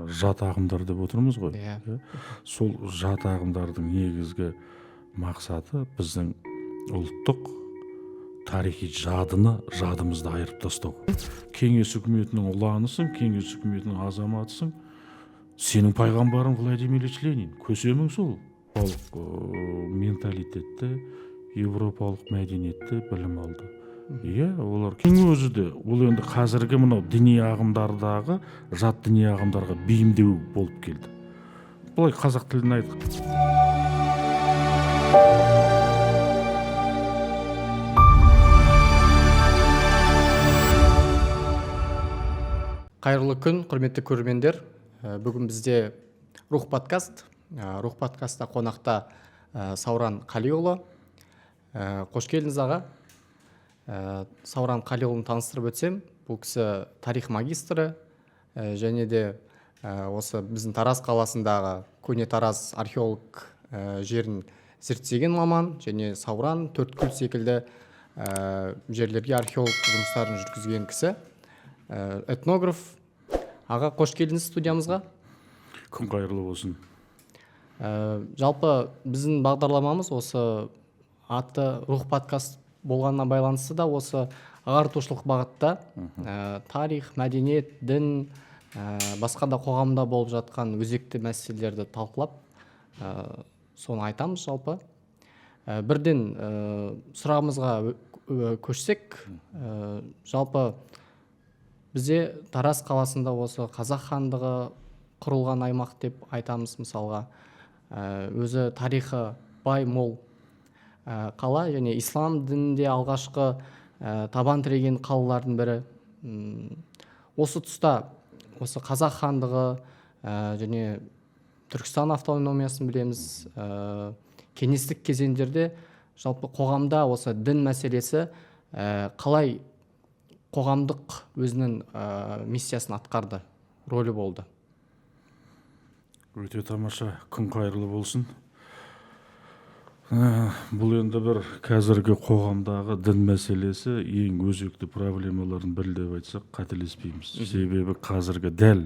жат ағымдар деп отырмыз ғой. Иә. Сол жат ағымдардың негізгі мақсаты біздің ұлттық тарихи жадымызды айырып тастау. Кеңес үкіметінің ұланысың, Кеңес үкіметінің азаматысың, сенің пайғамбарың Владимир Ильич Ленин, көсемің сол. Менталитетті, европалық мәдениетті білім алды. Иә, олар кең өзі де, ол енді қазіргі мынау діни ағымдардағы жат діни ағымдарға бейімдеу болып келді. Бұлай қазақ тілін айтық. Қайырлы күн, құрметті көрермендер. Бүгін бізде Рух подкаст. Рух подкастта қонақта Сауран Қалиұлы. Қош келдіңіз аға. Сауран Қалиұлын таныстырып өтсем, бұл кісі тарих магистрі, және де осы біздің Тараз қаласындағы көне Тараз археолог жерін зерттеген маман, және Сауран, Төрткүл секілді жерлерге археолог жұмыстарын жүргізген кісі, этнограф. Аға, қош келдіңіз студиямызға. Күн қайырлы болсын. Жалпы біздің бағдарламамыз осы аты Рух подкаст болғанына байланысты да осы ағартушылық бағытта тарих, мәдениет, дін, басқа да қоғамда болып жатқан өзекті мәселелерді талқылап, соны айтамыз жалпы. Бірден сұрағымызға көшсек, жалпы бізде Тараз қаласында осы қазақ хандығы құрылған аймақ деп айтамыз мысалға. Өзі тарихы бай мол қала, және ислам дінінде алғашқы табан тіреген қалалардың бірі. Осы тұста осы қазақ хандығы және Түркістан автономиясын білеміз. Кеңестік кезеңдерде жалпы қоғамда осы дін мәселесі қалай қоғамдық өзінің миссиясын атқарды, рөлі болды? Өте тамаша, күн қайырлы болсын. Бұл енді бір қазіргі қоғамдағы дін мәселесі ең өзекті проблемалардың бірі деп айтсақ қателеспейміз. Себебі қазіргі дәл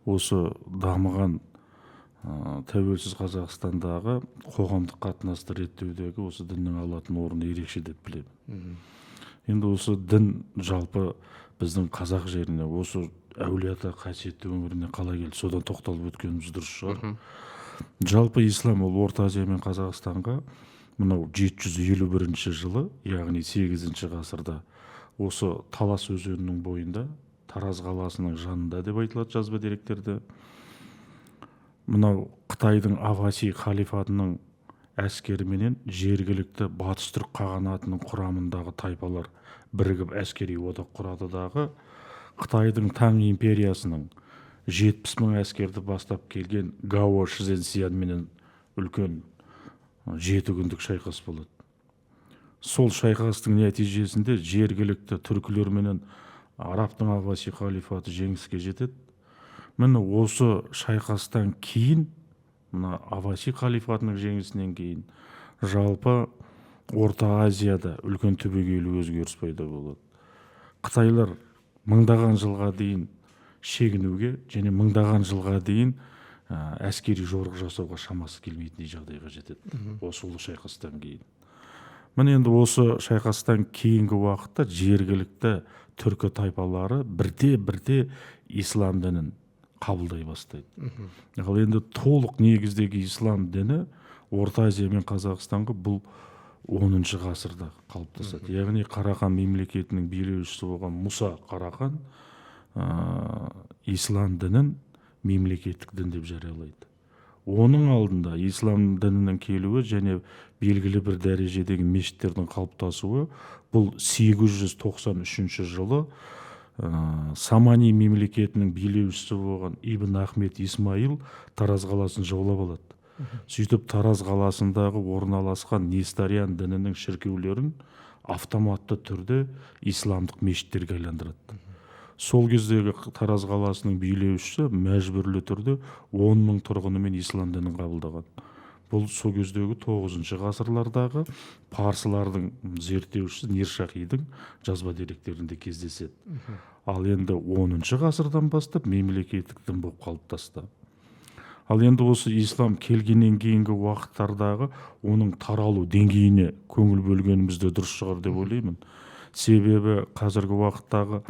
осы дамыған тәуелсіз Қазақстандағы қоғамдық қатынасты реттеудегі осы діннің алатын орны ерекше деп білемін. Енді осы дін жалпы біздің қазақ жеріне, осы әулие-ата қасиетті өңіріне қалай келді, содан тоқталып өткеніміз дұрыс шығар. Жалпы ислам ол Орта Азия мен Қазақстанға мынау 751 жылы, яғни 8 ғасырда осы Талас өзенінің бойында, Тараз қаласының жанында деп айтылады жазба деректерде. Мынау Қытайдың Аббаси халифатының әскеріменен жергілікті Батыс түрік қағанатының құрамындағы тайпалар бірігіп әскери одақ құрады дағы Қытайдың Таң империясының 70 мың әскерді бастап келген Гао Шизенсиян менен үлкен 7 күндік шайқас болады. Сол шайқастың нәтижесінде жергілікті түркілер менен арабтың Аббаси халифаты жеңіске жетеді. Міне осы шайқастан кейін, мына Аббаси халифатының жеңісінен кейін жалпы Орта Азияда үлкен түбегейлі өзгеріс пайда болады. Қытайлар мыңдаған жылға дейін шегінуге және мыңдаған жылға дейін әскери жорық жасауға шамасы келмейтіндей жағдайға жетеді. Осы ұлы шайқастан кейін. Міне енді осы шайқастан кейінгі уақытта жергілікті түркі тайпалары бірте ислам дінін қабылдай бастайды. Ал енді толық негіздегі ислам діні Орта Азия мен Қазақстанға бұл 10 ғасырда қалыптасады. Яғни Қарахан мемлекетінің билеушісі болған Мұса Қарахан ислам дінін мемлекеттік дін деп жариялайды. Оның алдында ислам дінінің келуі және белгілі бір дәрежедегі мешіттердің қалыптасуы бұл 893 жылы Самани мемлекетінің билеушісі болған Ибн Ахмет Исмаил Тараз қаласын жаулап алады. Сөйтіп Тараз қаласындағы орналасқан Несториан дінінің шіркеулерін автоматты түрде исламдық мешіттерге айландырады. Сол кездегі Тараз қаласының билеушісі мәжбүрлі түрде 10 мың тұрғынымен ислам дінін қабылдаған. бұл сол кездегі 9 ғасырлардағы парсылардың зерттеушісі Ниршахидің жазба деректерінде кездеседі. Ал енді 10 ғасырдан бастап мемлекеттік дін болып қалыптасты. Ал енді осы ислам келгеннен кейінгі уақыттардағы оның таралу деңгейіне көңіл бөлгеніміз де дұрыс шығар деп ойлаймын. Себебі қазіргі уақыттағы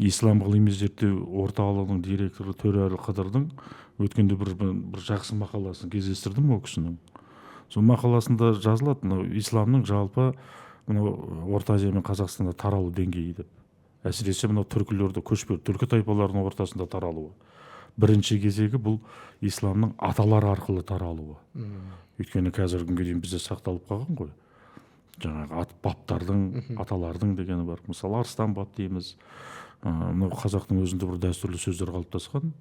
ислам ғылыми зерттеу орталығының директоры Төрәлі Қыдырдың өткенде бір жақсы мақаласын кездестірдім ол кісінің. Сол мақаласында жазылады, исламның жалпы Орта Азия мен Қазақстанда таралу деңгейі деп. Әсіресе түркілерді көшпелі түркі тайпаларының ортасында таралуы. Бірінші кезегі бұл исламның аталар арқылы таралуы. Өйткені қазіргі күнге дейін бізде сақталып қалған ғой. Жаңағы баптардың, аталардың дегені бар. Мысалы арыстан бап дейміз. Мынау қазақтың өзінде бір дәстүрлі сөздер қалыптасқан.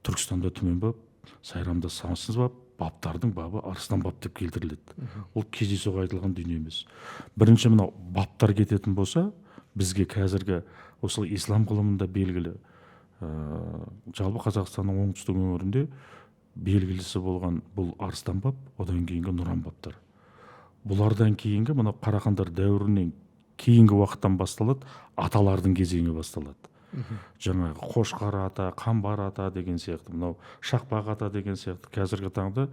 Түркістанда түмен бап, сайрамда сансыз бап, баптардың бабы арыстан бап деп келтіріледі. Ол кездейсоқ айтылған дүние емес. Бірінші мынау баптар кететін болса, бізге қазіргі осы ислам ғылымында белгілі жалпы Қазақстанның оңтүстік өңірінде белгілісі болған бұл арыстан бап, одан кейінгі нұран баптар. Бұлардан кейінгі мына Қарахандар дәуірінен кейінгі уақыттан басталады, аталардың кезеңі басталады. Жаңағы Қошқар ата, Қамбар ата деген сияқты, мынау Шақпақ ата деген сияқты қазіргі таңда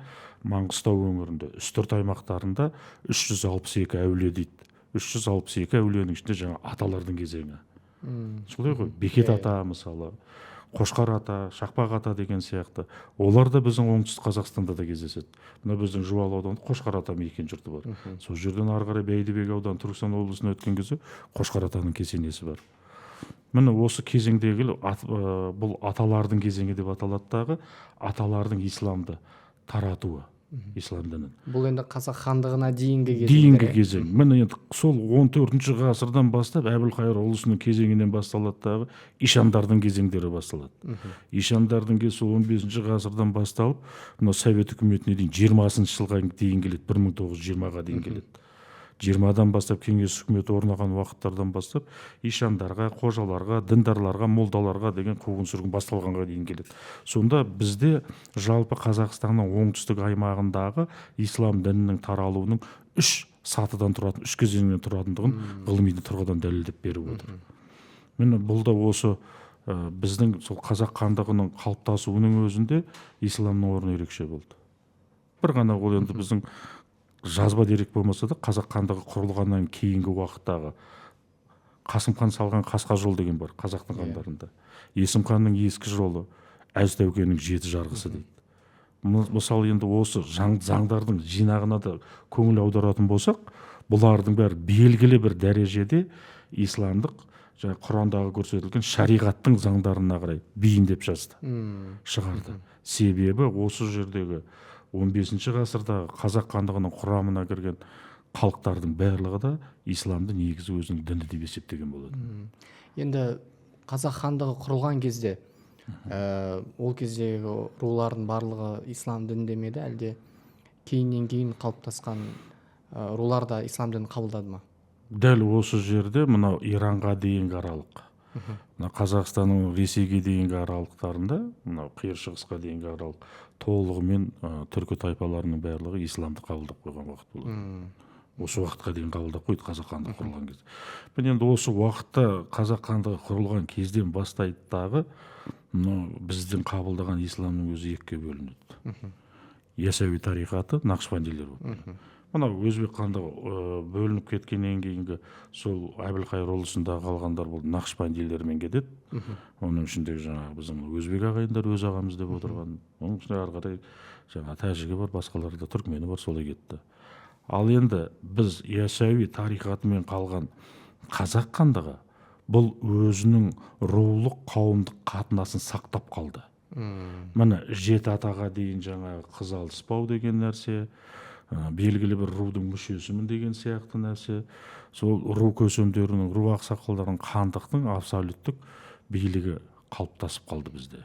Маңғыстау өңірінде, үстірт аймақтарында 362 әулие дейді. 362 әулиенің ішінде жаңа аталардың кезеңі. Солай ғой, Бекет ата мысалы, Қошқар ата, Шақпақ ата деген сияқты. Олар да біздің оңтүстік Қазақстанда да кездеседі. Мына біздің Жуалы ауданында Қошқар ата мекен жұрты бар. Сол жерден ары қарай Бәйдібек ауданы Түркістан облысына өткен кезде Қошқар атаның кесенесі бар. Міне осы кезеңдегі бұл аталардың кезеңі деп аталады дағы, аталардың исламды таратуы, ислам дінін. Бұл енді қазақ хандығына дейінгі кезең. Міне енді сол 14 ғасырдан бастап Әбілқайыр ұлысының кезеңінен басталады дағы, ишандардың кезеңдері басталады. Ишандардың кезі 15 ғасырдан басталып, мына Совет үкіметіне дейін 20 жылға дейін келеді, 1920-ға дейін келеді. 20-дан бастап кеңес үкіметі орнаған уақыттардан бастап ишандарға, қожаларға, діндарларға, молдаларға деген қуғын-сүргін басталғанға дейін келеді. Сонда бізде жалпы Қазақстанның оңтүстік аймағындағы ислам дінінің таралуының 3 сатыдан тұратын, 3 кезеңнен тұратындығын ғылыми тұрғыдан дәлелдеп беріп отыр. Міне бұл да осы біздің сол қазақ хандығының қалыптасуының өзінде исламның орны ерекше болды. Бір ғана ол енді біздің жазба дерек болмаса да қазақ хандығы құрылғаннан кейінгі уақыттағы Қасым хан салған қасқа жол деген бар қазақтың хандарында. Есім ханның ескі жолы, Әз Тәукенің 7 жарғысы дейді. Мысалы енді осы заңдардың жинағына да көңіл аударатын болсақ, бұлардың бәрі белгілі бір дәрежеде исламдық Құрандағы көрсетілген шариғаттың заңдарына қарай бейімдеп жазды, шығарды. Себебі осы жердегі 15 ғасырда қазақ хандығының құрамына кірген халықтардың барлығы да исламды негізі өзінің діні деп есептеген болады. Енді қазақ хандығы құрылған кезде ол кездегі рулардың барлығы ислам дінінде ме еді, әлде кейіннен кейін қалыптасқан рулар да ислам дінін қабылдады ма? Дәл осы жерде мынау Иранға дейінгі аралық, Қазақстанның Ресейге дейінгі аралықтарында, мынау қиыр шығысқа дейінгі аралық толығымен түркі тайпаларының барлығы исламды қабылдап қойған уақыт болды. Осы уақытқа дейін қабылдап қойды қазақ хандығы құрылған кезде. Мен енді осы уақытта қазақ хандығы құрылған кезден бастайдағы біздің қабылдаған исламның өзі екіге бөлінеді. Ясауи тарихаты, Нақшбандилер болды. Мынау өзбек хандығы бөлініп кеткеннен кейінгі сол Әбілқайыр ұлысында қалғандар болды, Нақшбандилермен кетеді. Оның ішіндегі жаңағы біздің өзбек ағайындар өз ағамыз деп отырған. Оның ішінде ары қарай жаңағы тәжігі бар, басқалары да түркмені бар, солай кетті. Ал енді біз Ясауи тарихатымен қалған қазақ хандығы бұл өзінің рулық қауымдық қатынасын сақтап қалды. Міне 7 атаға дейін жаңағы қыз алыспау деген нәрсе, белгілі бір рудың мүшесімін деген сияқты нәрсе, сол ру көсемдерінің, ру ақсақалдарының хандықтың абсолюттік билігі қалыптасып қалды бізде.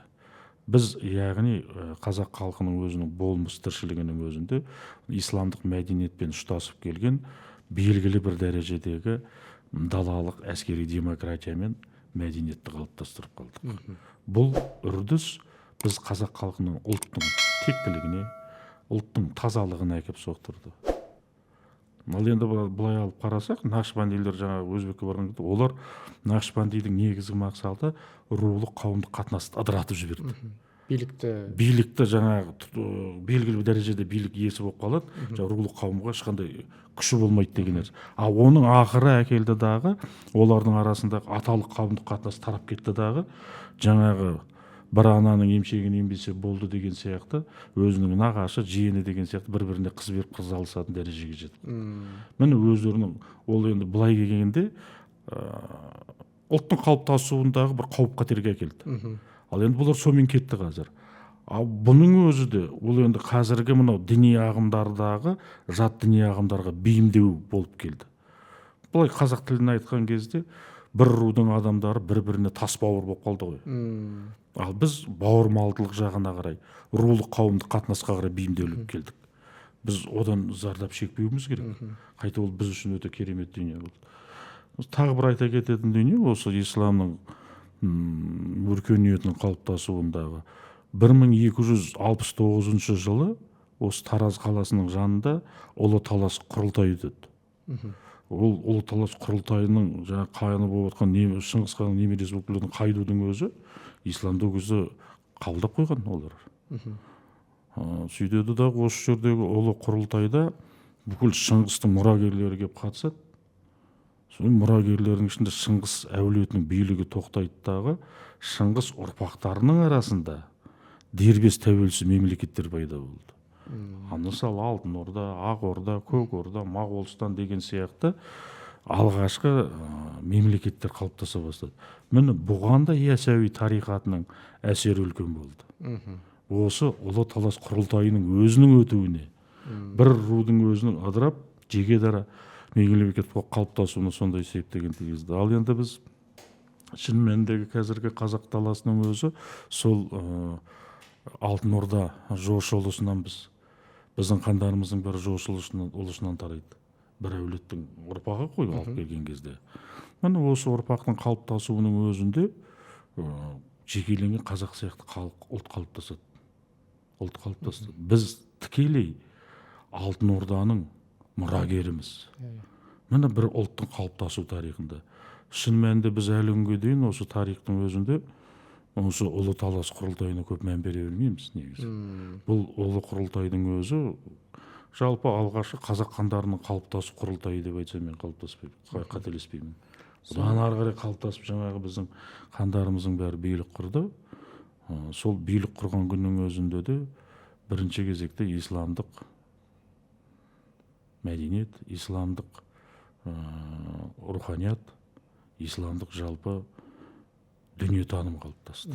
Біз яғни қазақ халқының өзінің болмыс тіршілігінің өзінде исламдық мәдениетпен ұштасып келген белгілі бір дәрежедегі далалық әскери демократиямен мәдениетті қалыптастырып қалдық. Бұл үрдіс біз қазақ халқының ұлттың тектілігіне, ұлттың тазалығына әкеп соқтырды. Ал енді былай алып қарасақ, Нақшбандилер жаңағы өзбекке барған кезде, олар Нақшбандидің негізгі мақсаты рулық қауымдық қатынасты ыдыратып жіберді. Билікті жаңағы белгілі бір дәрежеде билік иесі болып қалады, жаңағы рулық қауымға ешқандай күші болмайды деген нәрсе. Ал оның ақыры әкелді дағы, олардың арасындағы аталық қауымдық қатынас тарап кетті дағы, жаңағы бір ананың емшегін ембесе болды деген сияқты, өзінің нағашы, жиені деген сияқты бір-біріне қыз беріп қыз алысатын дәрежеге жетті. Міне өздерінің, ол енді былай келгенде ұлттың қалыптасуындағы бір қауіп қатерге әкелді. Ал енді бұлар сонымен кетті қазір. Ал бұның өзі де, ол енді қазіргі мынау діни ағымдардағы жат діни ағымдарға бейімдеу болып келді. Бұлай қазақ тілін айтқан кезде бір рудың адамдары бір-біріне тас бауыр болып қалды ғой. Ал біз бауырмалдылық жағына қарай, рулық қауымдық қатынасқа қарай бейімделіп келдік. Біз одан зардап шекпеуіміз керек. Қайта ол біз үшін өте керемет дүние болды. Тағы бір айта кететін дүние осы исламның өркениетінің қалыптасуындағы 1269 жылы осы Тараз қаласының жанында Ұлы Талас құрылтайы өтеді. Ол Ұлы Талас құрылтайының жаңа қайыны болып отқан Шыңғыс ханның немересі болып келетін Қайдудың өзі исламды ол кезде қабылдап қойған олар. Сөйтеді да осы жердегі ұлы құрылтайда бүкіл Шыңғыстың мұрагерлері келіп қатысады. Сол мұрагерлердің ішінде Шыңғыс әулетінің билігі тоқтайды дағы, Шыңғыс ұрпақтарының арасында дербес тәуелсіз мемлекеттер пайда болды. Мысалы Алтын Орда, Ақ Орда, Көк Орда, Моғолстан деген сияқты алғашқы мемлекеттер қалыптаса бастады. Міне бұған да Ясауи тарихатының әсері үлкен болды. Осы Ұлы Талас құрылтайының өзінің өтуіне, бір рудың өзінің ыдырап, жеке дара мемлекет қалыптасуына сондай септігін тигізді. Ал енді біз шын мәніндегі қазіргі қазақ даласының өзі сол Алтын Орда жошы ұлысынан біздің қандарымыздың бәрі жошы ұлысынан тарайды. Бір әулеттің ұрпағы қой алып келген кезде. Міне осы ұрпақтың қалыптасуының өзінде жекеленген қазақ сияқты ұлт қалыптасады. Біз тікелей Алтын Орданың мұрагеріміз. Міне бір ұлттың қалыптасу тарихында. Шын мәнінде біз әлі күнге дейін осы тарихтың өзінде осы Ұлы Талас құрылтайына көп мән бере бермейміз негізі. Бұл ұлы құрылтайдың өзі жалпы алғашқы қазақ хандарының қалыптасу құрылтайы деп айтсам мен қателеспеймін. Одан ары қарай қалыптасып жаңағы біздің хандарымыздың бәрі билік құрды. Сол билік құрған күннің өзінде де бірінші кезекте исламдық мәдениет, исламдық руханият, исламдық жалпы дүниетаным қалыптасты.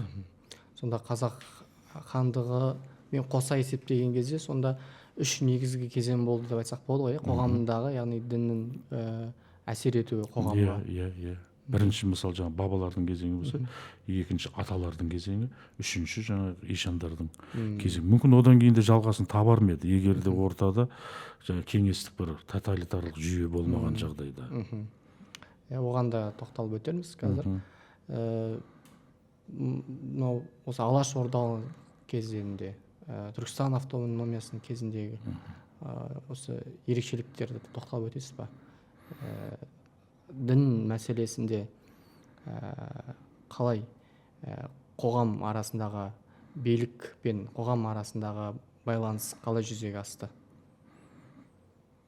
Сонда қазақ хандығы мен қоса есептеген кезде сонда үш негізгі кезең болды деп айтсақ болады ғой, қоғамындағы, яғни діннің әсер етуі қоғамға. Иә. Бірінші мысалы жаңа бабалардың кезеңі болса, екінші аталардың кезеңі, үшінші жаңа ишандардың кезеңі. Мүмкін одан кейін де жалғасын табар ма еді, егер де ортада жаңа кеңестік бір тоталитарлық жүйе болмаған жағдайда. Оған да тоқталып өтерміз қазір. Осы Алаш Орда кезінде, Түркістан автономиясының кезіндегі осы ерекшеліктерді тоқталып өтесіз ба? Дін мәселесінде қалай қоғам арасындағы билік пен қоғам арасындағы байланыс қалай жүзеге асты?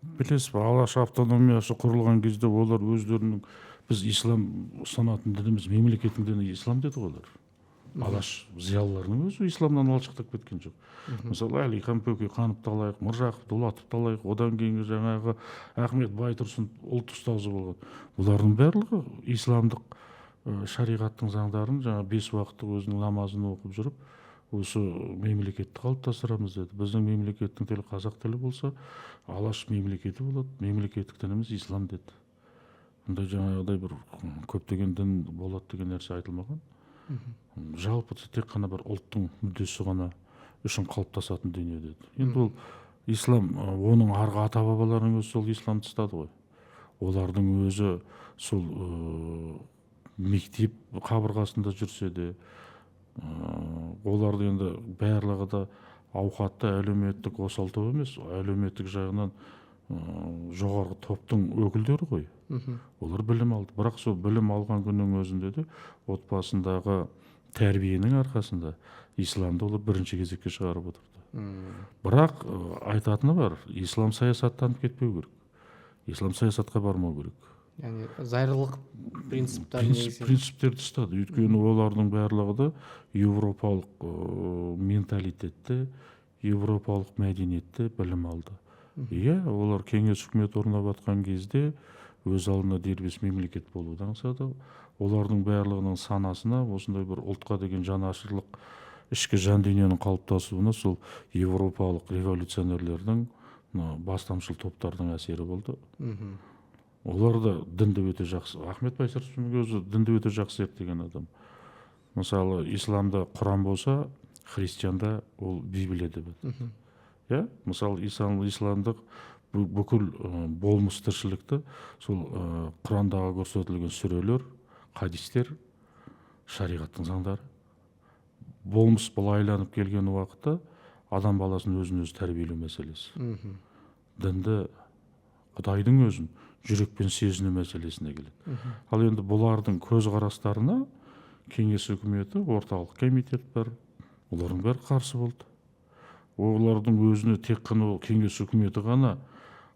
Білесіз ба, Алаш автономиясы құрылған кезде олар өздерінің, біз ислам ұстанатын дініміз, мемлекеттің діні ислам деді олар. Алаш зиялыларының өзі исламнан алшақтап кеткен жоқ. Мысалы Әлихан Бөкейхановты алайық, Міржақып Дулатовты алайық, одан кейінгі жаңағы Ахмет Байтұрсын ұлт ұстазы болған. Бұлардың барлығы исламдық шариғаттың заңдарын жаңа 5 уақыттық өзінің намазын оқып жүріп, осы мемлекетті қалыптастырамыз деді. Біздің мемлекеттің тілі қазақ тілі болса, Алаш мемлекеті болады, мемлекеттік дініміз ислам деді. Бұндай жаңағыдай бір көптеген дін болады деген нәрсе айтылмаған. Жалпы тек қана бір ұлттың мүддесі ғана үшін қалыптасатын дүние деді. Енді ол ислам, оның арғы ата бабаларының өзі сол исламды ұстады ғой. Олардың өзі сол мектеп қабырғасында жүрсе де, оларды енді барлығы да ауқатты әлеуметтік осал топ емес, әлеуметтік жағынан жоғарғы топтың өкілдері ғой. Олар білім алды. Бірақ сол білім алған күннің өзінде де отбасындағы тәрбиенің арқасында исламды олар бірінші кезекке шығарып отырды. Бірақ айтатыны бар, ислам саясаттанып кетпеу керек. Ислам саясатқа бармау керек. Яғни зайырлық принциптерді ұстады. Өйткені олардың барлығы да европалық менталитетті, европалық мәдениетті білім алды. Иә, олар кеңес үкімет орнап жатқан кезде өз алдына дербес мемлекет болуды аңсады. Олардың барлығының санасына осындай бір ұлтқа деген жанашырлық, ішкі жан дүниенің қалыптасуына сол европалық революционерлердің, бастамшыл топтардың әсері болды. Олар да дінді өте жақсы. Ахмет Байсарсынның өзі дінді өте жақсы зерттеген адам. Мысалы, исламда Құран болса, христианда ол Библия деп аталады. Иә, мысалы, исламдық бүкіл болмыс тіршілікті сол Құрандағы көрсетілген сүрелер, хадистер, шариғаттың заңдары. Болмыс былайланып келген уақытта адам баласын өзін өзі тәрбиелеу мәселесі. Дінді, Құдайдың өзін жүрекпен сезіну мәселесіне келеді. Ал енді бұлардың көзқарастарына кеңес үкіметі, орталық комитет бар, олардың бәрі қарсы болды. Олардың өзіне тек қана кеңес үкіметі ғана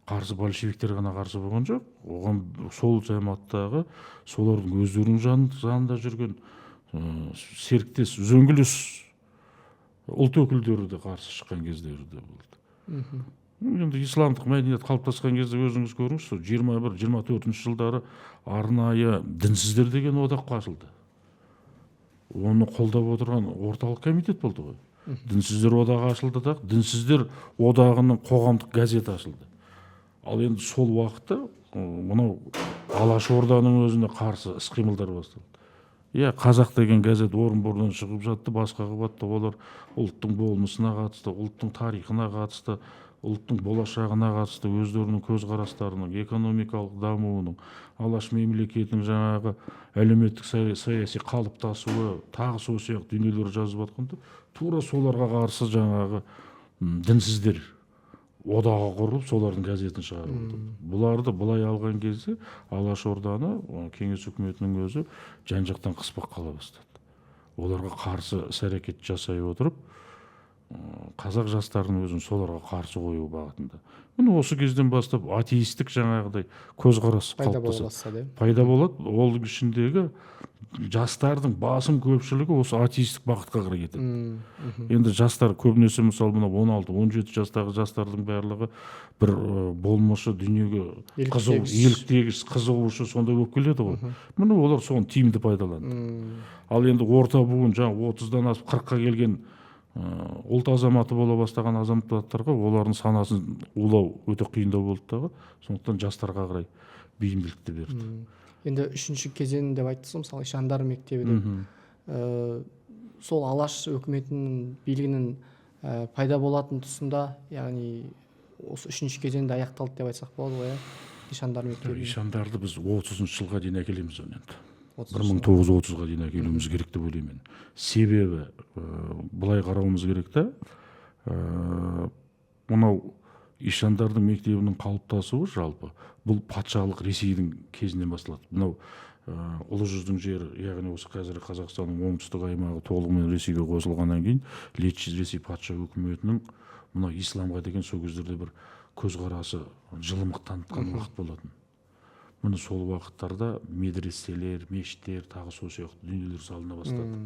қарсы, большевиктер ғана қарсы болған жоқ. Оған сол жамааттағы солардың өздерінің жанында жүрген серіктес, үзеңгілес ұлт өкілдері де қарсы шыққан кездері де болды. Енді исламдық мәдениет қалыптасқан кезде өзіңіз көріңіз, 21-24 жылдары арнайы дінсіздер деген одақ ашылды. Оны қолдап отырған орталық комитет болды ғой. Дінсіздер одағы ашылды да, дінсіздер одағының қоғамдық газеті ашылды. Ал енді сол уақытта мынау Алашорданың өзіне қарсы іс-қимылдар басталды. Иә, Қазақ деген газет Орынбордан шығып жатты, басқа қабатта олар ұлттың болмысына қатысты, ұлттың тарихына қатысты, ұлттың болашағына қатысты өздерінің көзқарастарының, экономикалық дамуының, Алаш мемлекетінің жаңағы әлеуметтік саяси қалыптасуы, тағы сол сияқты дүниелер жазып жатқанда, тура соларға қарсы жаңағы дінсіздер одағы құрылып, солардың газетін шығарып. Бұларды былай алған кезде Алашорданы кеңес үкіметінің өзі жан-жақтан қыспақ қала бастады. Оларға қарсы іс-әрекет жасай отырып, қазақ жастарының өзін соларға қарсы қою бағытында. Міне осы кезден бастап атеистік жаңағыдай көзқарас қалыптасады. Пайда болады. Ол ішіндегі жастардың басым көпшілігі осы атеистік бағытқа қарай кетеді. Енді жастар көбінесе мысалы мына 16-17 жастағы жастардың барлығы бір болмышы дүниеге еліктегіш қызығушы сондай болып келеді ғой. Міне олар соны тиімді пайдаланды. Ал енді орта буын жаңа 30-дан асып 40-қа келген ұлт азаматы бола бастаған азаматтарға олардың санасын улау өте қиындау болды дағы, сондықтан жастарға қарай бейімділікті берді. Енді үшінші кезең деп айттыңыз, мысалы ишандар мектебі деп. Сол Алаш өкіметінің билігінің пайда болатын тұсында, яғни осы үшінші кезеңде аяқталды деп айтсақ болады ғой, ишандар мектебі. Ишандарды біз 30 жылға дейін әкелеміз оны енді. 1930-ға дейін әкелуіміз керек деп ойлаймын. Себебі былай қарауымыз керек та, мынау ишандардың мектебінің қалыптасуы жалпы бұл патшалық Ресейдің кезінен басталады. Мынау ұлы жүздің жері, яғни осы қазіргі Қазақстанның оңтүстік аймағы толығымен Ресейге қосылғаннан кейін Ресей патша үкіметінің мынау исламға деген сол кездерде бір көзқарасы жылымық танытқан уақыт болатын. Міне сол уақыттарда медреселер, мешіттер, тағы сол сияқты дүниелер салына бастады.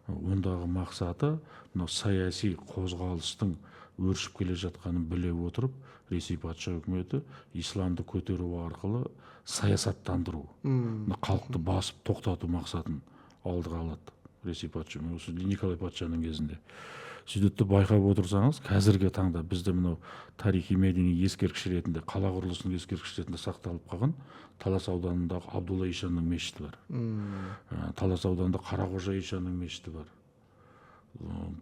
Ондағы мақсаты мынау саяси қозғалыстың өршіп келе жатқанын біле отырып, Ресей патша үкіметі исламды көтеру арқылы саясаттандыру, халықты басып тоқтату мақсатын алдыға алады. Ресей патша, осы Николай патшаның кезінде. Сөйтіп байқап отырсаңыз, қазіргі таңда бізде мынау тарихи мәдени ескерткіш ретінде, қала құрылысының ескерткіш ретінде сақталып қалған Талас ауданындағы Абдулла ишанның мешіті бар. Талас ауданында Қарақожа ишанның мешіті бар.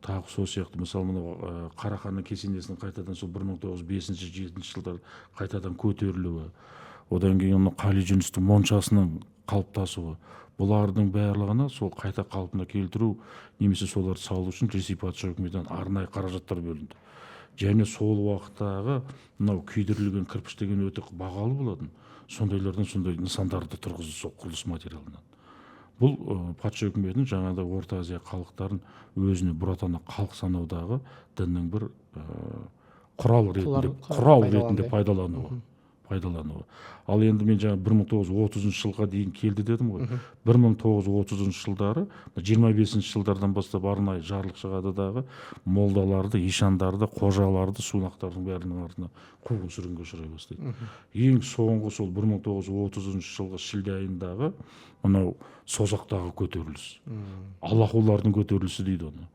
Тағы сол сияқты, мысалы мынау Қараханның кесенесінің қайтадан сол 1905-7 жылдар қайтадан көтерілуі, одан кейін Қали Жүністің моншасының қалыптасуы. Бұлардың барлығына сол қайта қалпына келтіру немесе соларды салу үшін Ресей патша үкіметінен арнайы қаражаттар бөлінді. Және сол уақыттағы мынау күйдірілген кірпіш деген өте бағалы болатын. Сондайлардан сондай нысандарды тұрғызды сол құрылыс материалынан. Бұл патша үкіметінің жаңағыдай Орта Азия халықтарын өзіне бұратана халық санаудағы діннің бір құрал ретінде пайдалануы. Ал енді мен жаңа 1930 жылға дейін келді дедім ғой. 1930 жылдары 25 жылдардан бастап арнайы жарлық шығады дағы молдаларды, ишандарды, қожаларды, сунақтардың бәрінің артына қуғын сүргінге ұшырай бастайды. Ең соңғы сол 1930 жылғы шілде айындағы мынау Созақтағы көтеріліс. Аллахулардың көтерілісі дейді оны.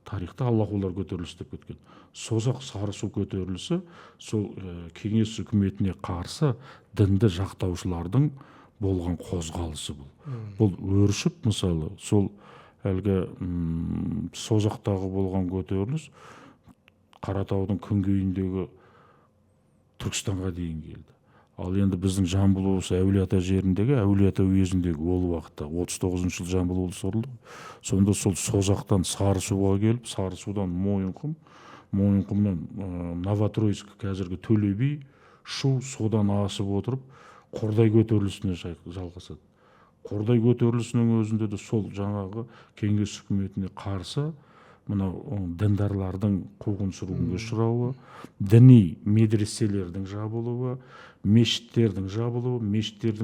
Тарихта Аллахулар көтерілісі деп кеткен. Созақ Сарысу көтерілісі сол кеңес үкіметіне қарсы дінді жақтаушылардың болған қозғалысы бұл. Бұл өршіп, мысалы, сол әлгі Созақтағы болған көтеріліс Қаратаудың күнгейіндегі Түркістанға дейін келді. Ал енді біздің Жамбыл облысы Әулиеата жеріндегі, Әулиеата уезіндегі ол уақытта 39 жыл Жамбыл облысы құрылды. Сонда сол Созақтан Сарысуға келіп, Сарысудан Мойынқұм, Мойынқұмнан Новотроицк, қазіргі Төле би, Шу, содан асып отырып, Қордай көтерілісіне жалғасады. Қордай көтерілісінің өзінде де сол жаңағы кеңес үкіметіне қарсы мынау діндарлардың қуғын сүргінге ұшырауы, діни медреселердің жабылуы, мешіттердің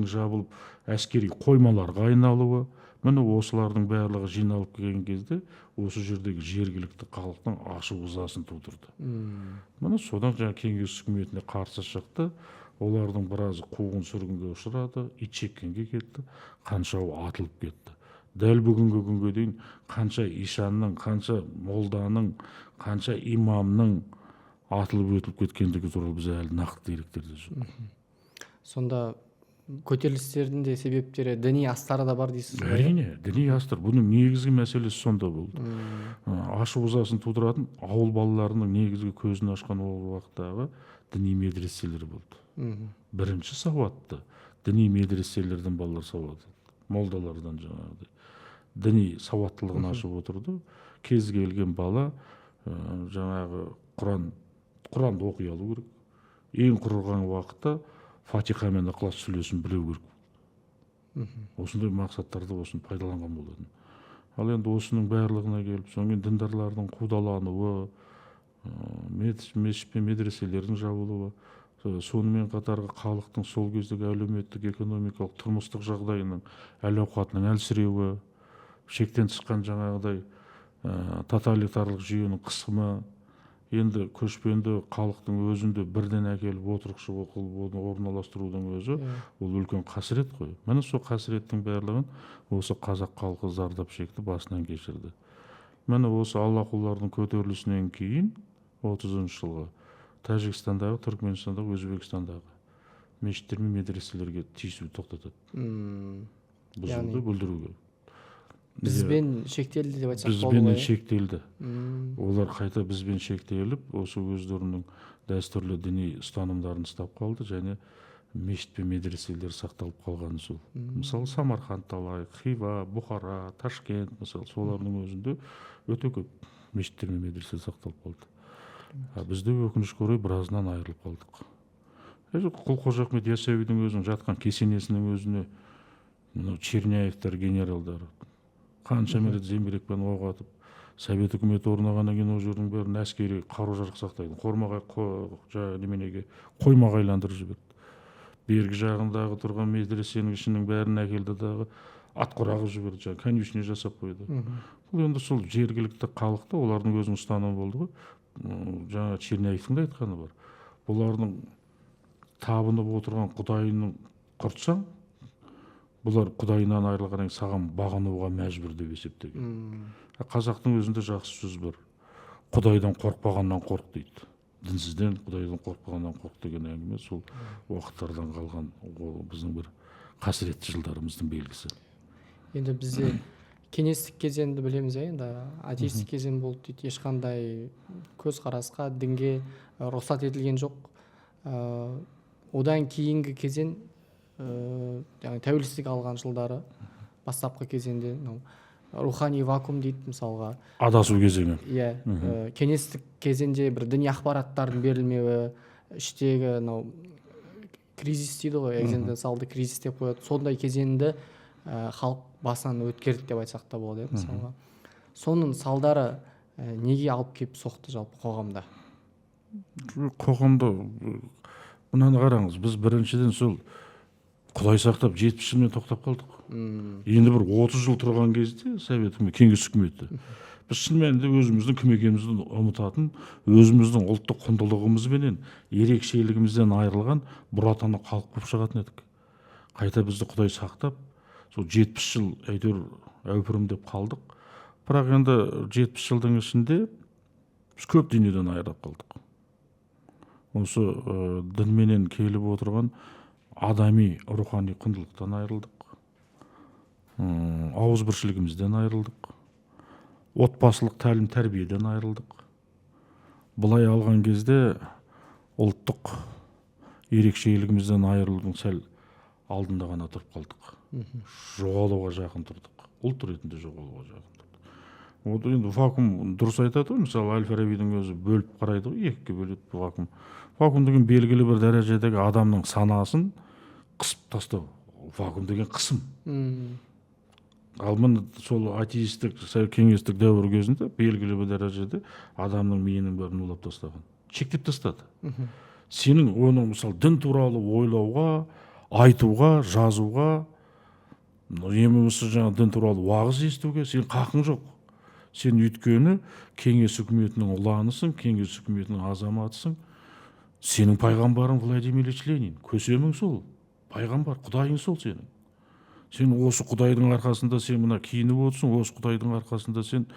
жабылып әскери қоймаларға айналуы, міне осылардың барлығы жиналып келген кезде осы жердегі жергілікті халықтың ашу-ызасын тудырды. Міне содан жаңа кеңес үкіметіне қарсы шықты. Олардың біразы қуғын сүргінге ұшырады, итжеккенге кетті, қаншауы атылып кетті. Дәл бүгінгі күнге дейін қанша ишанның, қанша молданың, қанша имамның атылып өтіліп кеткендігі туралы біз әлі нақты деректерде жоқ. Сонда көтерілістердің де себептері діни астары да бар дейсіз ғой? Әрине, діни астар. Бұның негізгі мәселесі сонда болды. Ашу-ызасын тудыратын ауыл балаларының негізгі көзін ашқан ол уақыттағы діни медреселер болды. Бірінші сауатты діни медреселерден балалар сауатты, молдалардан жаңағыдай діни сауаттылығын ашып отырды. Кез келген бала жаңағы Құранды оқи алу керек. Ең құрылған уақытта Фатиха мен Ықылас сүресін білу керек. Осындай мақсаттарда осыны пайдаланған болатын. Ал енді осының барлығына келіп, соңмен діндарлардың қудалануы, мешіт пен медреселердің жабылуы, сонымен қатарға халықтың сол кездегі әлеуметтік, экономикалық, тұрмыстық жағдайының, әл-ауқатының әлсіреуі, шектен шыққан жаңағыдай тоталитарлық жүйенің қысымы, енді көшпенді халықтың өзінде бірден әкеліп отырықшы қылып орналастырудың өзі ол үлкен қасірет қой. Міне сол қасіреттің барлығын осы қазақ халқы зардап шекті, басынан кешірді. Міне осы Аллахулардың көтерілісінен кейін 30 жылға Тәжікстандағы, Түркменстандағы, Өзбекстандағы мешіттер мен медреселерге тиісуді тоқтатады. Бұзуды бүлдіруге. Бізбен шектелді деп айтсақ болады. Бізбен шектелді. Олар қайта бізбен шектеліп, осы өздерінің дәстүрлі діни ұстанымдарын ұстап қалды, және мешіт пен медреселер сақталып қалғаны сол. Мысалы, Самарқанд алайық, Хива, Бұхара, Ташкент, мысалы, солардың өзінде өте көп мешіттер мен медреселер сақталып қалды. Бізде өкінішке орай біразынан айырылып қалдық. Құл-Қожа Ахмет Яссауидің өзінің жатқан кесенесінің өзіне Черняевтер, генералдары қанша рет зеңбірекпен оқ атып, Совет үкіметі орнағаннан кейін ол жердің бәрін әскери қару-жарақ сақтайды. Қоймаға айландырып жіберді. Бергі жағындағы тұрған медресенің ішінің бәрін әкелді дағы ат құрағып жіберді, конюшня жасап қойды. Бұл енді сол жергілікті халықта олардың өзінің ұстанымы болды ғой. Жаңа Черняевтің де айтқаны бар. Бұлардың табынып отырған құдайының құртсаң, бұлар құдайынан айырылғаннан кейін саған бағынуға мәжбүр деп есептеген. Қазақтың өзінде жақсы сөз бар. Құдайдан қорықпағаннан қорық дейді. Дінсізден құдайдан қорықпағаннан қорық деген әңгіме сол уақыттардан қалған біздің бір қасіретті жылдарымыздың белгісі. Енді бізде кеңестік кезеңді білеміз, енді атеистік кезең болды дейді. Ешқандай көзқарасқа, дінге рұқсат етілген жоқ. Одан кейінгі кезең яғни тәуелсіздік алған жылдары бастапқы кезеңде рухани вакуум дейді мысалға. Адасу кезеңі. Иә, кеңестік кезеңде бір діни ақпараттардың берілмеуі, іштегі кризис дейді ғой, экзистенциалды кризис деп қояды. Сондай кезеңді халық басынан өткерді деп айтсақ та болады, мысалға. Соның салдары неге алып келіп соқты жалпы қоғамда? Қоғамда мынаны қараңыз, біз біріншіден сол Құдай сақтап 70 жылмен тоқтап қалдық. Енді бір 30 жыл тұрған кезде Совет үкіметі, кеңес үкіметі, біз шын мәнінде өзіміздің кім екенімізді ұмытатын, өзіміздің ұлттық құндылығымызбенен ерекшелігімізден айырылған бұратана халық болып шығатын едік. Қайта бізді Құдай сақтап, сол 70 жыл әйтеуір әупірімдеп қалдық. Бірақ енді 70 жылдың ішінде біз көп дүниеден айырылып қалдық. Осы дінменен келіп отырған адами рухани құндылықтан айырылдық. Ауызбіршілігімізден айырылдық. Отбасылық тәлім тәрбиеден айырылдық. Бұлай алған кезде ұлттық ерекшелігімізден айырылудың сәл алдында ғана тұрып қалдық. Жоғалуға жақын тұрдық. Ұлт ретінде жоғалуға жақын тұрдық. Ол енді вакуум дұрыс айтады ғой, мысалы Әл-Фарабидің өзі бөліп қарайды ғой, екіге бөледі вакуум. Вакуум деген белгілі бір дәрежедегі адамның санасын қысып тастау. Вакуум деген қысым. Ал міне сол атеистік, кеңестік дәуір кезінде белгілі бір дәрежеде адамның миының бәрін улап тастаған. Шектеп тастады. Сенің оны мысалы дін туралы ойлауға, айтуға, жазуға, емесі жаңа дін туралы уағыз естуге сен қақың жоқ. Сен өйткені кеңес үкіметінің ұланысың, кеңес үкіметінің азаматысың. Сенің пайғамбарың Владимир Ильич Ленин, көсемің сол, пайғамбар, құдайың сол сенің. Сен осы құдайдың арқасында сен мына киініп отырсың, осы құдайдың арқасында сен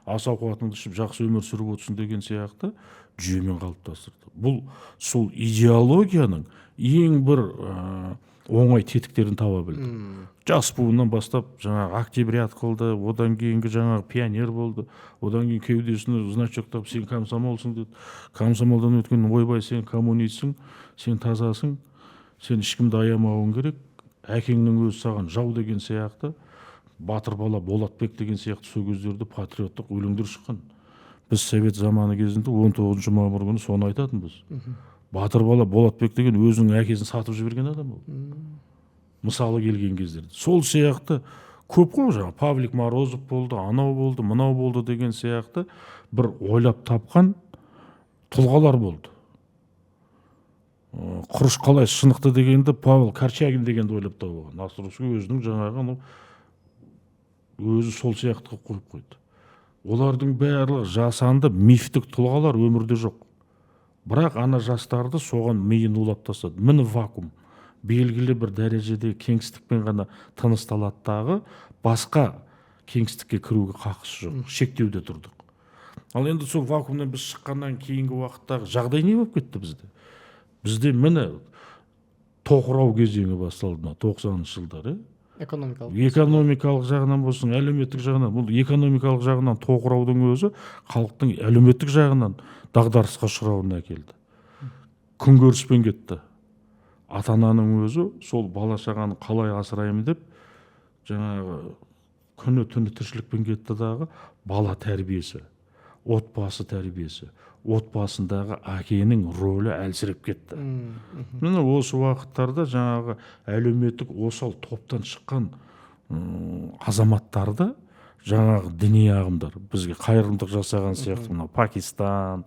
ас ауқатыңды ішіп жақсы өмір сүріп отырсың деген сияқты жүйемен қалыптастырды. Бұл сол идеологияның ең бір оңай тетіктерін таба білді. Жас буыннан бастап жаңағы октябрят қылды, одан кейінгі жаңағы пионер болды, одан кейін кеудесіне значоктап сен комсомолсың деді. Комсомолдан өткен ойбай сен коммунистсің, сен тазасың, сен ешкімді аямауың керек. Әкеңнің өзі саған жау деген сияқты, батыр бала Болатбек деген сияқты сол кездерде патриоттық өлеңдер шыққан. Біз совет заманы кезінде 19 мамыр күні соны айтатынбыз. Батыр бала Болатбек деген өзінің әкесін сатып жіберген адам ол. Мысалы келген кездерде. Сол сияқты көп қой жаңа Павлик Морозов болды, анау болды, мынау болды деген сияқты бір ойлап тапқан тұлғалар болды. Құрыш қалай шынықты дегенді Павел Корчагин дегенді ойлап табылған. Настровский өзінің жаңағы өзі сол сияқты қойып қойды. Олардың барлығы жасанды мифтік тұлғалар өмірде жоқ. Бірақ ана жастарды соған миын улап тастады. Міне вакуум. Белгілі бір дәрежеде кеңістікпен ғана тынысталаттағы басқа кеңістікке кіруге қақысы жоқ. Шектеуде тұрдық. Ал енді сол вакуумнан біз шыққаннан кейінгі уақыттағы жағдай не болып кетті бізде? Бізде міне тоқырау кезеңі басталды 90-шы жылдары. Экономикалық жағынан болсын, әлеуметтік жағынан. Бұл экономикалық жағынан тоқыраудың өзі халықтың әлеуметтік жағынан дағдарысқа ұшырауына әкелді. Күнкөріспен кетті. Ата-ананың өзі сол бала шағаны қалай асыраймын деп жаңағы күні түні тіршілікпен кетті дағы бала тәрбиесі, отбасы тәрбиесі, отбасындағы әкенің рөлі әлсіреп кетті. Міне осы уақыттарда жаңағы әлеуметтік осал топтан шыққан азаматтарды жаңағы діни ағымдар бізге қайырымдылық жасаған сияқты мына Пакистан,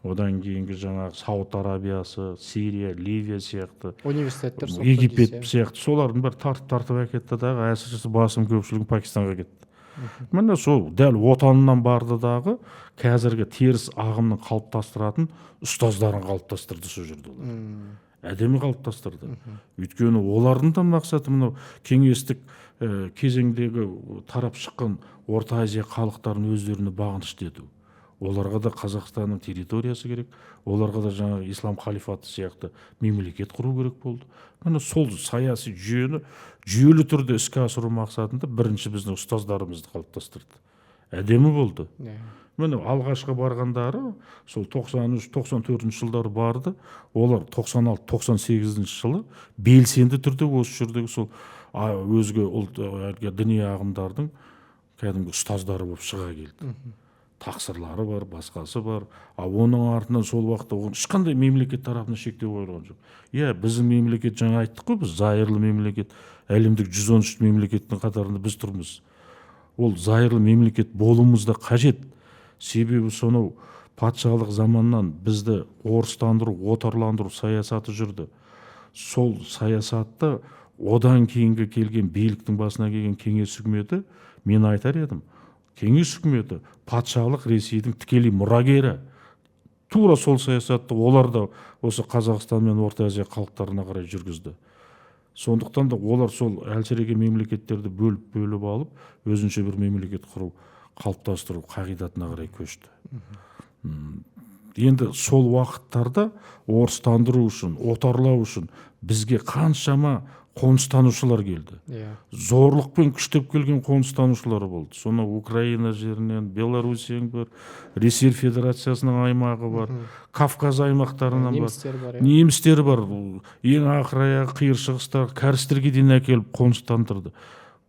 одан кейінгі жаңағы Сауд Арабиясы, Сирия, Ливия сияқты, университеттер, Египет сияқты солардың бәрі тартып әкетті дағы әсіресе басым көпшілігі Пакистанға кетті. Міне сол дәл отанынан барды дағы қазіргі теріс ағымның қалыптастыратын ұстаздарын қалыптастырды сол жерде олар. Әдемі қалыптастырды. Өйткені олардың да мақсаты мынау кеңестік кезеңдегі тарап шыққан Орта Азия халықтарын өздеріне бағынышты ету. Оларға да Қазақстанның территориясы керек, оларға да жаңағы ислам халифаты сияқты мемлекет құру керек болды. Міне сол саяси жүйені жүйелі түрде іске асыру мақсатында бірінші біздің ұстаздарымызды қалыптастырды. әдемі болды. Иә. Міне алғашқы барғандары сол 93-94 жылдары барды. Олар 96-98 жылы белсенді түрде осы жердегі сол өзге ұлт діни ағымдардың кәдімгі ұстаздары болып шыға келді. Тақсырлары бар, басқасы бар. Оның артынан сол уақытта ешқандай мемлекет тарапынан шектеу қойылған жоқ. Иә, біздің мемлекет, жаңа айттық қой, біз зайырлы мемлекет, әлемдік 113 мемлекеттің қатарында біз тұрмыз. Ол зайырлы мемлекет болуымыз да қажет. Себебі сонау патшалық заманнан бізді орыстандыру, отарландыру саясаты жүрді. Сол саясатты одан кейінгі келген биліктің басына келген кеңес үкіметі, мен айтар едім, кеңес үкіметі патшалық Ресейдің тікелей мұрагері. Тура сол саясатты олар да осы Қазақстан мен Орта Азия халықтарына қарай жүргізді. Сондықтан да олар сол әлсіреген мемлекеттерді бөліп алып, өзінше бір мемлекет құру, қалыптастыру қағидатына қарай көшті. Енді сол уақыттарда орыстандыру үшін, отарлау үшін бізге қаншама қоныстанушылар келді. Зорлықпен күштеп келген қоныстанушылар болды. Соны Украина жерінен, Белоруссияң бар, Ресей Федерациясының аймағы бар, Кавказ аймақтарынан бар. Немістер бар. Ең ақырая қиыр шығыстағы кәрістерге дейін әкеліп қоныстандырды.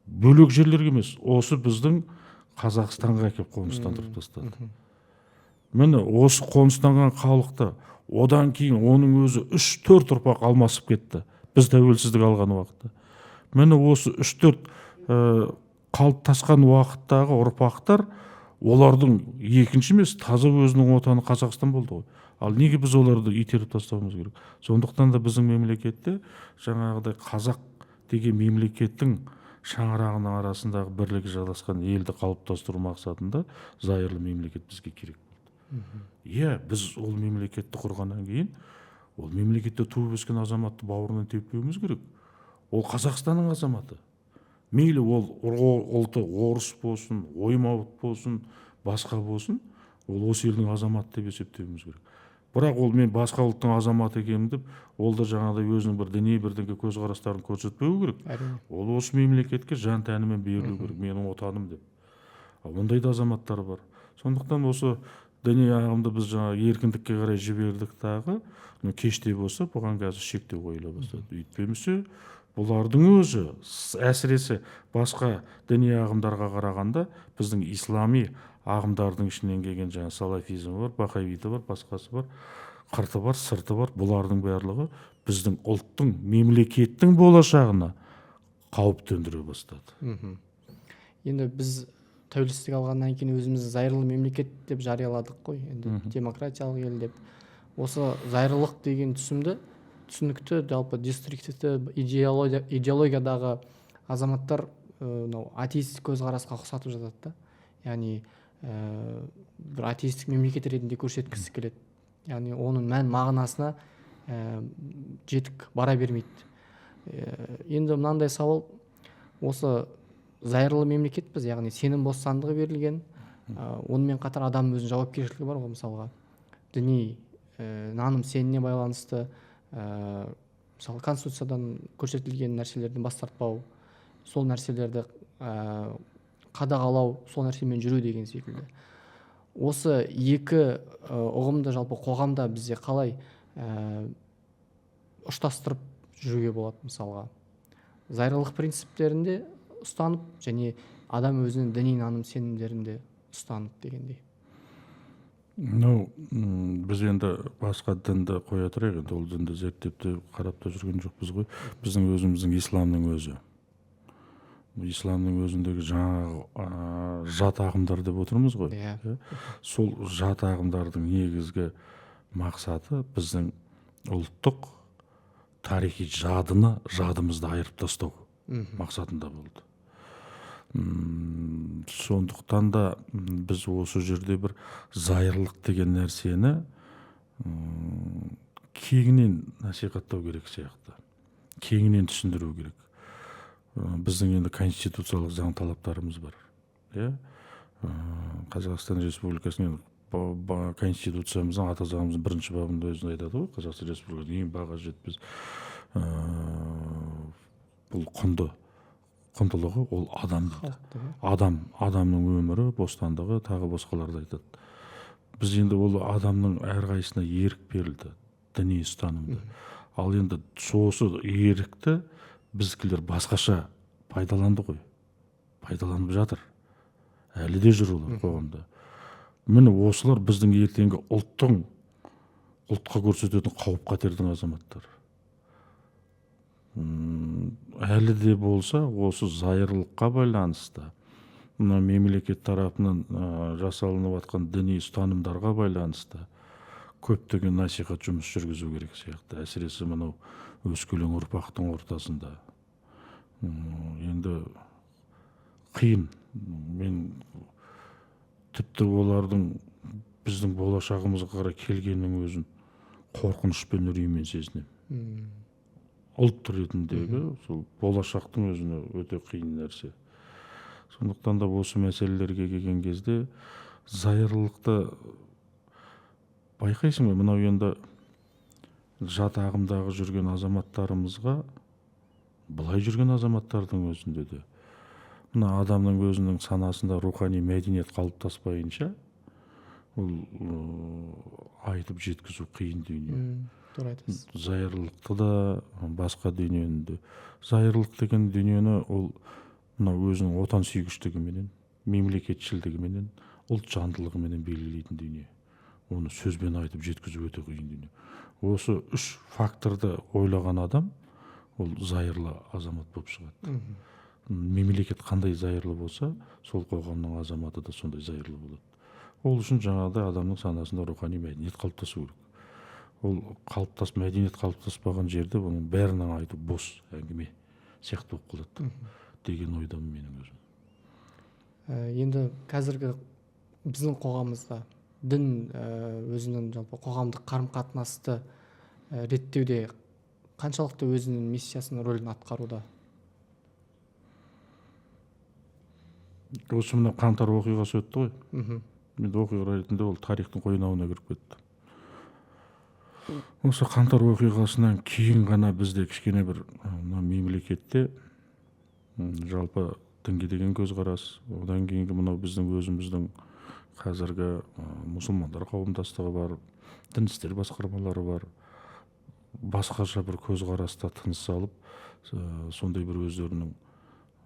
Бөлек жерлерге емес, осы біздің Қазақстанға әкеліп қоныстандырып тастады. Міне осы қоныстанған халықты одан кейін оның өзі 3-4 ұрпақ алмасып кетті. Біз тәуелсіздік алған уақытта. Міне осы 3-4 қалыптасқан уақыттағы ұрпақтар, олардың екінші емес, таза өзінің отаны Қазақстан болды ғой. Ал неге біз оларды итеріп тастауымыз керек? Сондықтан да біздің мемлекетте жаңағыдай қазақ деген мемлекеттің шаңырағының арасындағы бірлігі жадасқан елді қалыптастыру мақсатында зайырлы мемлекет бізге керек болды. Иә, біз ол мемлекетті құрғаннан кейін ол мемлекетте туып өскен азаматты бауырынан теппеуіміз керек. Ол Қазақстанның азаматы. Мейлі ол ұлты орыс болсын, оймауыт болсын, басқа болсын, ол осы елдің азаматы деп есептеуіміз керек. Бірақ ол мен басқа ұлттың азаматы екенмін деп, ол да жаңағыдай өзінің бір діни бірдеңе көзқарастарын көрсетпеу керек. Ол осы мемлекетке жан тәнімен берілу керек, менің отаным деп. Ондай да азаматтар бар. Сондықтан осы діни ағымды біз жаңа еркіндікке қарай жібердік дағы, кеште болса бұған қазір шектеу қойыла бастады. Өйтпемесе бұлардың өзі әсіресе басқа діни ағымдарға қарағанда біздің ислами ағымдардың ішінен келген жаңа салафизм бар, бахавиті бар, басқасы бар, қырты бар, сырты бар. Бұлардың барлығы біздің ұлттың, мемлекеттің болашағына қауіп төндіре бастады. Енді біз тәуелсіздік алғаннан кейін өзімізді зайырлы мемлекет деп жарияладық қой, енді демократиялық ел деп. Осы зайырлық деген түсінікті жалпы деструктивті идеологиядағы азаматтар атеистік көзқарасқа ұқсатып жатады да. Яғни бір атеистік мемлекет ретінде көрсеткісі келеді. Яғни оның мән мағынасына жетік бара бермейді. Енді мынандай сауал, осы зайырлы мемлекетпіз, яғни сенім бостандығы берілген, онымен қатар адам өзінің жауапкершілігі бар ғой, мысалға діни наным сеніміне байланысты мысалы конституциядан көрсетілген нәрселерден бас тартпау, сол нәрселерді қадағалау, сол нәрсемен жүру деген секілді. Осы екі ұғымды жалпы қоғамда бізде қалай ұштастырып жүруге болады? Мысалға зайырлық принциптерінде ұстанып және адам өзінің діни наным сенімдерінде ұстанып дегендей. Біз енді басқа дінді қоя тұрайық, енді ол дінді зерттеп те қарап та жүрген жоқпыз ғой. Біздің өзіміздің исламның өзі. Исламның өзіндегі жаңа жат ағымдар деп отырмыз ғой. Сол жат ағымдардың негізгі мақсаты біздің ұлттық тарихи жадымызды айырып тастау мақсатында болды. Сондықтан да біз осы жерде бір зайырлық деген нәрсені кеңінен насихаттау керек сияқты, кеңінен түсіндіру керек. Біздің енді конституциялық заң талаптарымыз бар. Қазақстан Республикасының конституциямыздың, ата заңымыздың 1-ші бабында өзін айтады ғой, Қазақстан Республикасының ең баға жетпес бұл құнды құндылығы ол адам дейді. Адамның өмірі, бостандығы, тағы басқаларды айтады. Біз енді ол адамның әрқайсысына ерік берілді, діни ұстанымды. Ал енді сосы ерікті біздікілер басқаша пайдаланды ғой. Пайдаланып жатыр. Әлі де жүр олар қоғамда. Міне осылар біздің ертеңгі ұлтқа көрсететін қауіп қатердің азаматтары. Әлі де болса осы зайырлыққа байланысты, мына мемлекет тарапынан жасалынып жатқан діни ұстанымдарға байланысты көптеген насихат жұмыс жүргізу керек сияқты. Әсіресе мынау өскелең ұрпақтың ортасында. Енді қиын. Мен тіпті олардың біздің болашағымызға қарай келгеннің өзін қорқынышпен, үреймен сезінемін. Ұлт ретіндегі сол болашақтың өзіне өте қиын нәрсе. Сондықтан да осы мәселелерге келген кезде зайырлықты байқайсың ба, мынау енді жат ағымдағы жүрген азаматтарымызға, былай жүрген азаматтардың өзінде де мына адамның өзінің санасында рухани мәдениет қалыптаспайынша ол айтып жеткізу қиын дүние. Дұрыс айтасыз. Зайырлықты да, басқа дүниені де. Зайырлық деген дүниені ол мынау өзінің отансүйгіштігіменен, мемлекетшілдігіменен, ұлт жандылығыменен белгілейтін дүние. Оны сөзбен айтып жеткізу өте қиын дүние. Осы үш факторды ойлаған адам ол зайырлы азамат болып шығады. Мемлекет қандай зайырлы болса, сол қоғамның азаматы да сондай зайырлы болады. Ол үшін жаңағыдай адамның санасында рухани мәдениет қалыптасу керек. Ол мәдениет қалыптаспаған жерде оның бәрінің айту бос әңгіме сияқты болып қалады деген ойдамын менің өзім. Енді қазіргі біздің қоғамымызда дін өзінің жалпы қоғамдық қарым-қатынасты реттеуде қаншалықты өзінің миссиясын, рөлін атқаруда? Осы мына қаңтар оқиғасы өтті ғой. Мен оқиға ретінде ол тарихтың қойнауына кіріп кетті. Осы қаңтар оқиғасынан кейін ғана бізде кішкене бір мемлекетте жалпы дінге деген көзқарас, одан кейінгі мынау біздің өзіміздің қазіргі мұсылмандар қауымдастығы бар, дін істер басқармалары бар, басқаша бір көзқараста тыныс алып, сондай бір өздерінің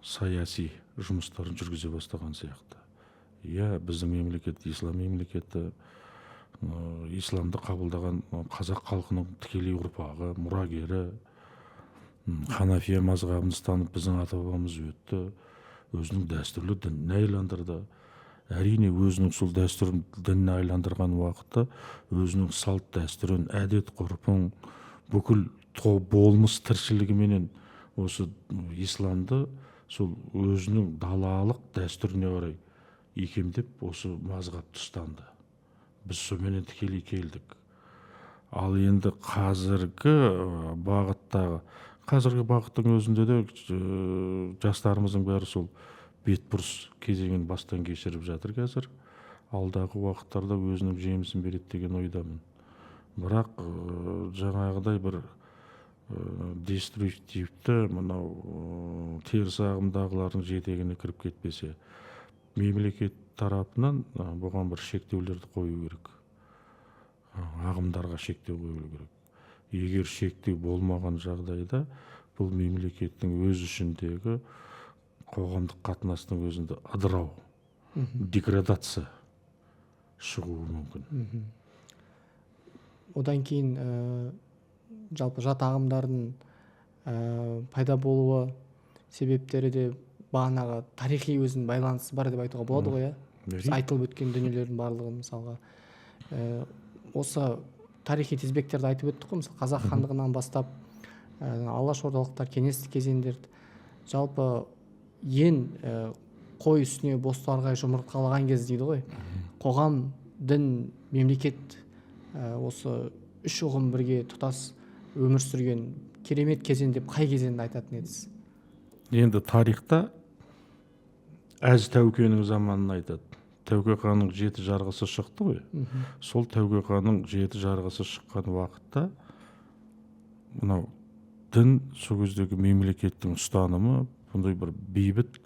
саяси жұмыстарын жүргізе бастаған сияқты. Біздің мемлекет ислам мемлекеті, исламды қабылдаған қазақ халқының тікелей ұрпағы, мұрагері, ханафия мазхабын ұстанып біздің ата-бабамыз өтті, өзінің дәстүрлі дінін айландырды. Әрине өзінің сол дәстүрін дінін айландырған уақытта өзінің салт дәстүрін, әдет ғұрпын, бүкіл болмыс тіршілігіменен осы исламды сол өзінің далалық дәстүріне қарай икемдеп осы мазхабты ұстанды. Біз соменен тікелей келдік. Ал енді қазіргі бағыттың өзінде де жастарымыздың бәрі сол бетбұрыс кезеңін бастан кешіріп жатыр қазір. Алдағы уақыттарда өзінің жемісін береді деген ойдамын. Бірақ жаңағыдай бір деструктивті мынау теріс ағымдағылардың жетегіне кіріп кетпесе, мемлекет тарапынан бұған бір шектеулерді қою керек. Ағымдарға шектеу қою керек. Егер шектеу болмаған жағдайда бұл мемлекеттің өз ішіндегі қоғамдық қатынастың өзінде ыдырау, деградация шығуы мүмкін. Одан кейін жалпы жат ағымдардың пайда болуы себептері де бағанағы тарихи өзінің байланысы бар деп айтуға болады ғой, Біз айтылып өткен дүниелердің барлығын мысалға осы тарихи тізбектерді айтып өттік қой, мысалы қазақ хандығынан бастап алашордалықтар, кеңестік кезеңдерді жалпы ең қой үстіне бозторғай жұмыртқалаған кез дейді ғой. Қоғам, дін, мемлекет осы үш ұғым бірге тұтас өмір сүрген керемет кезең деп қай кезеңді айтатын едіңіз? Енді тарихта Әз Тәукенің заманын айтады. Тәуке ханның 7 жарғысы шықты ғой. Сол Тәуке ханның 7 жарғысы шыққан уақытта мынау дін, сол кездегі мемлекеттің ұстанымы, бұндай бір бейбіт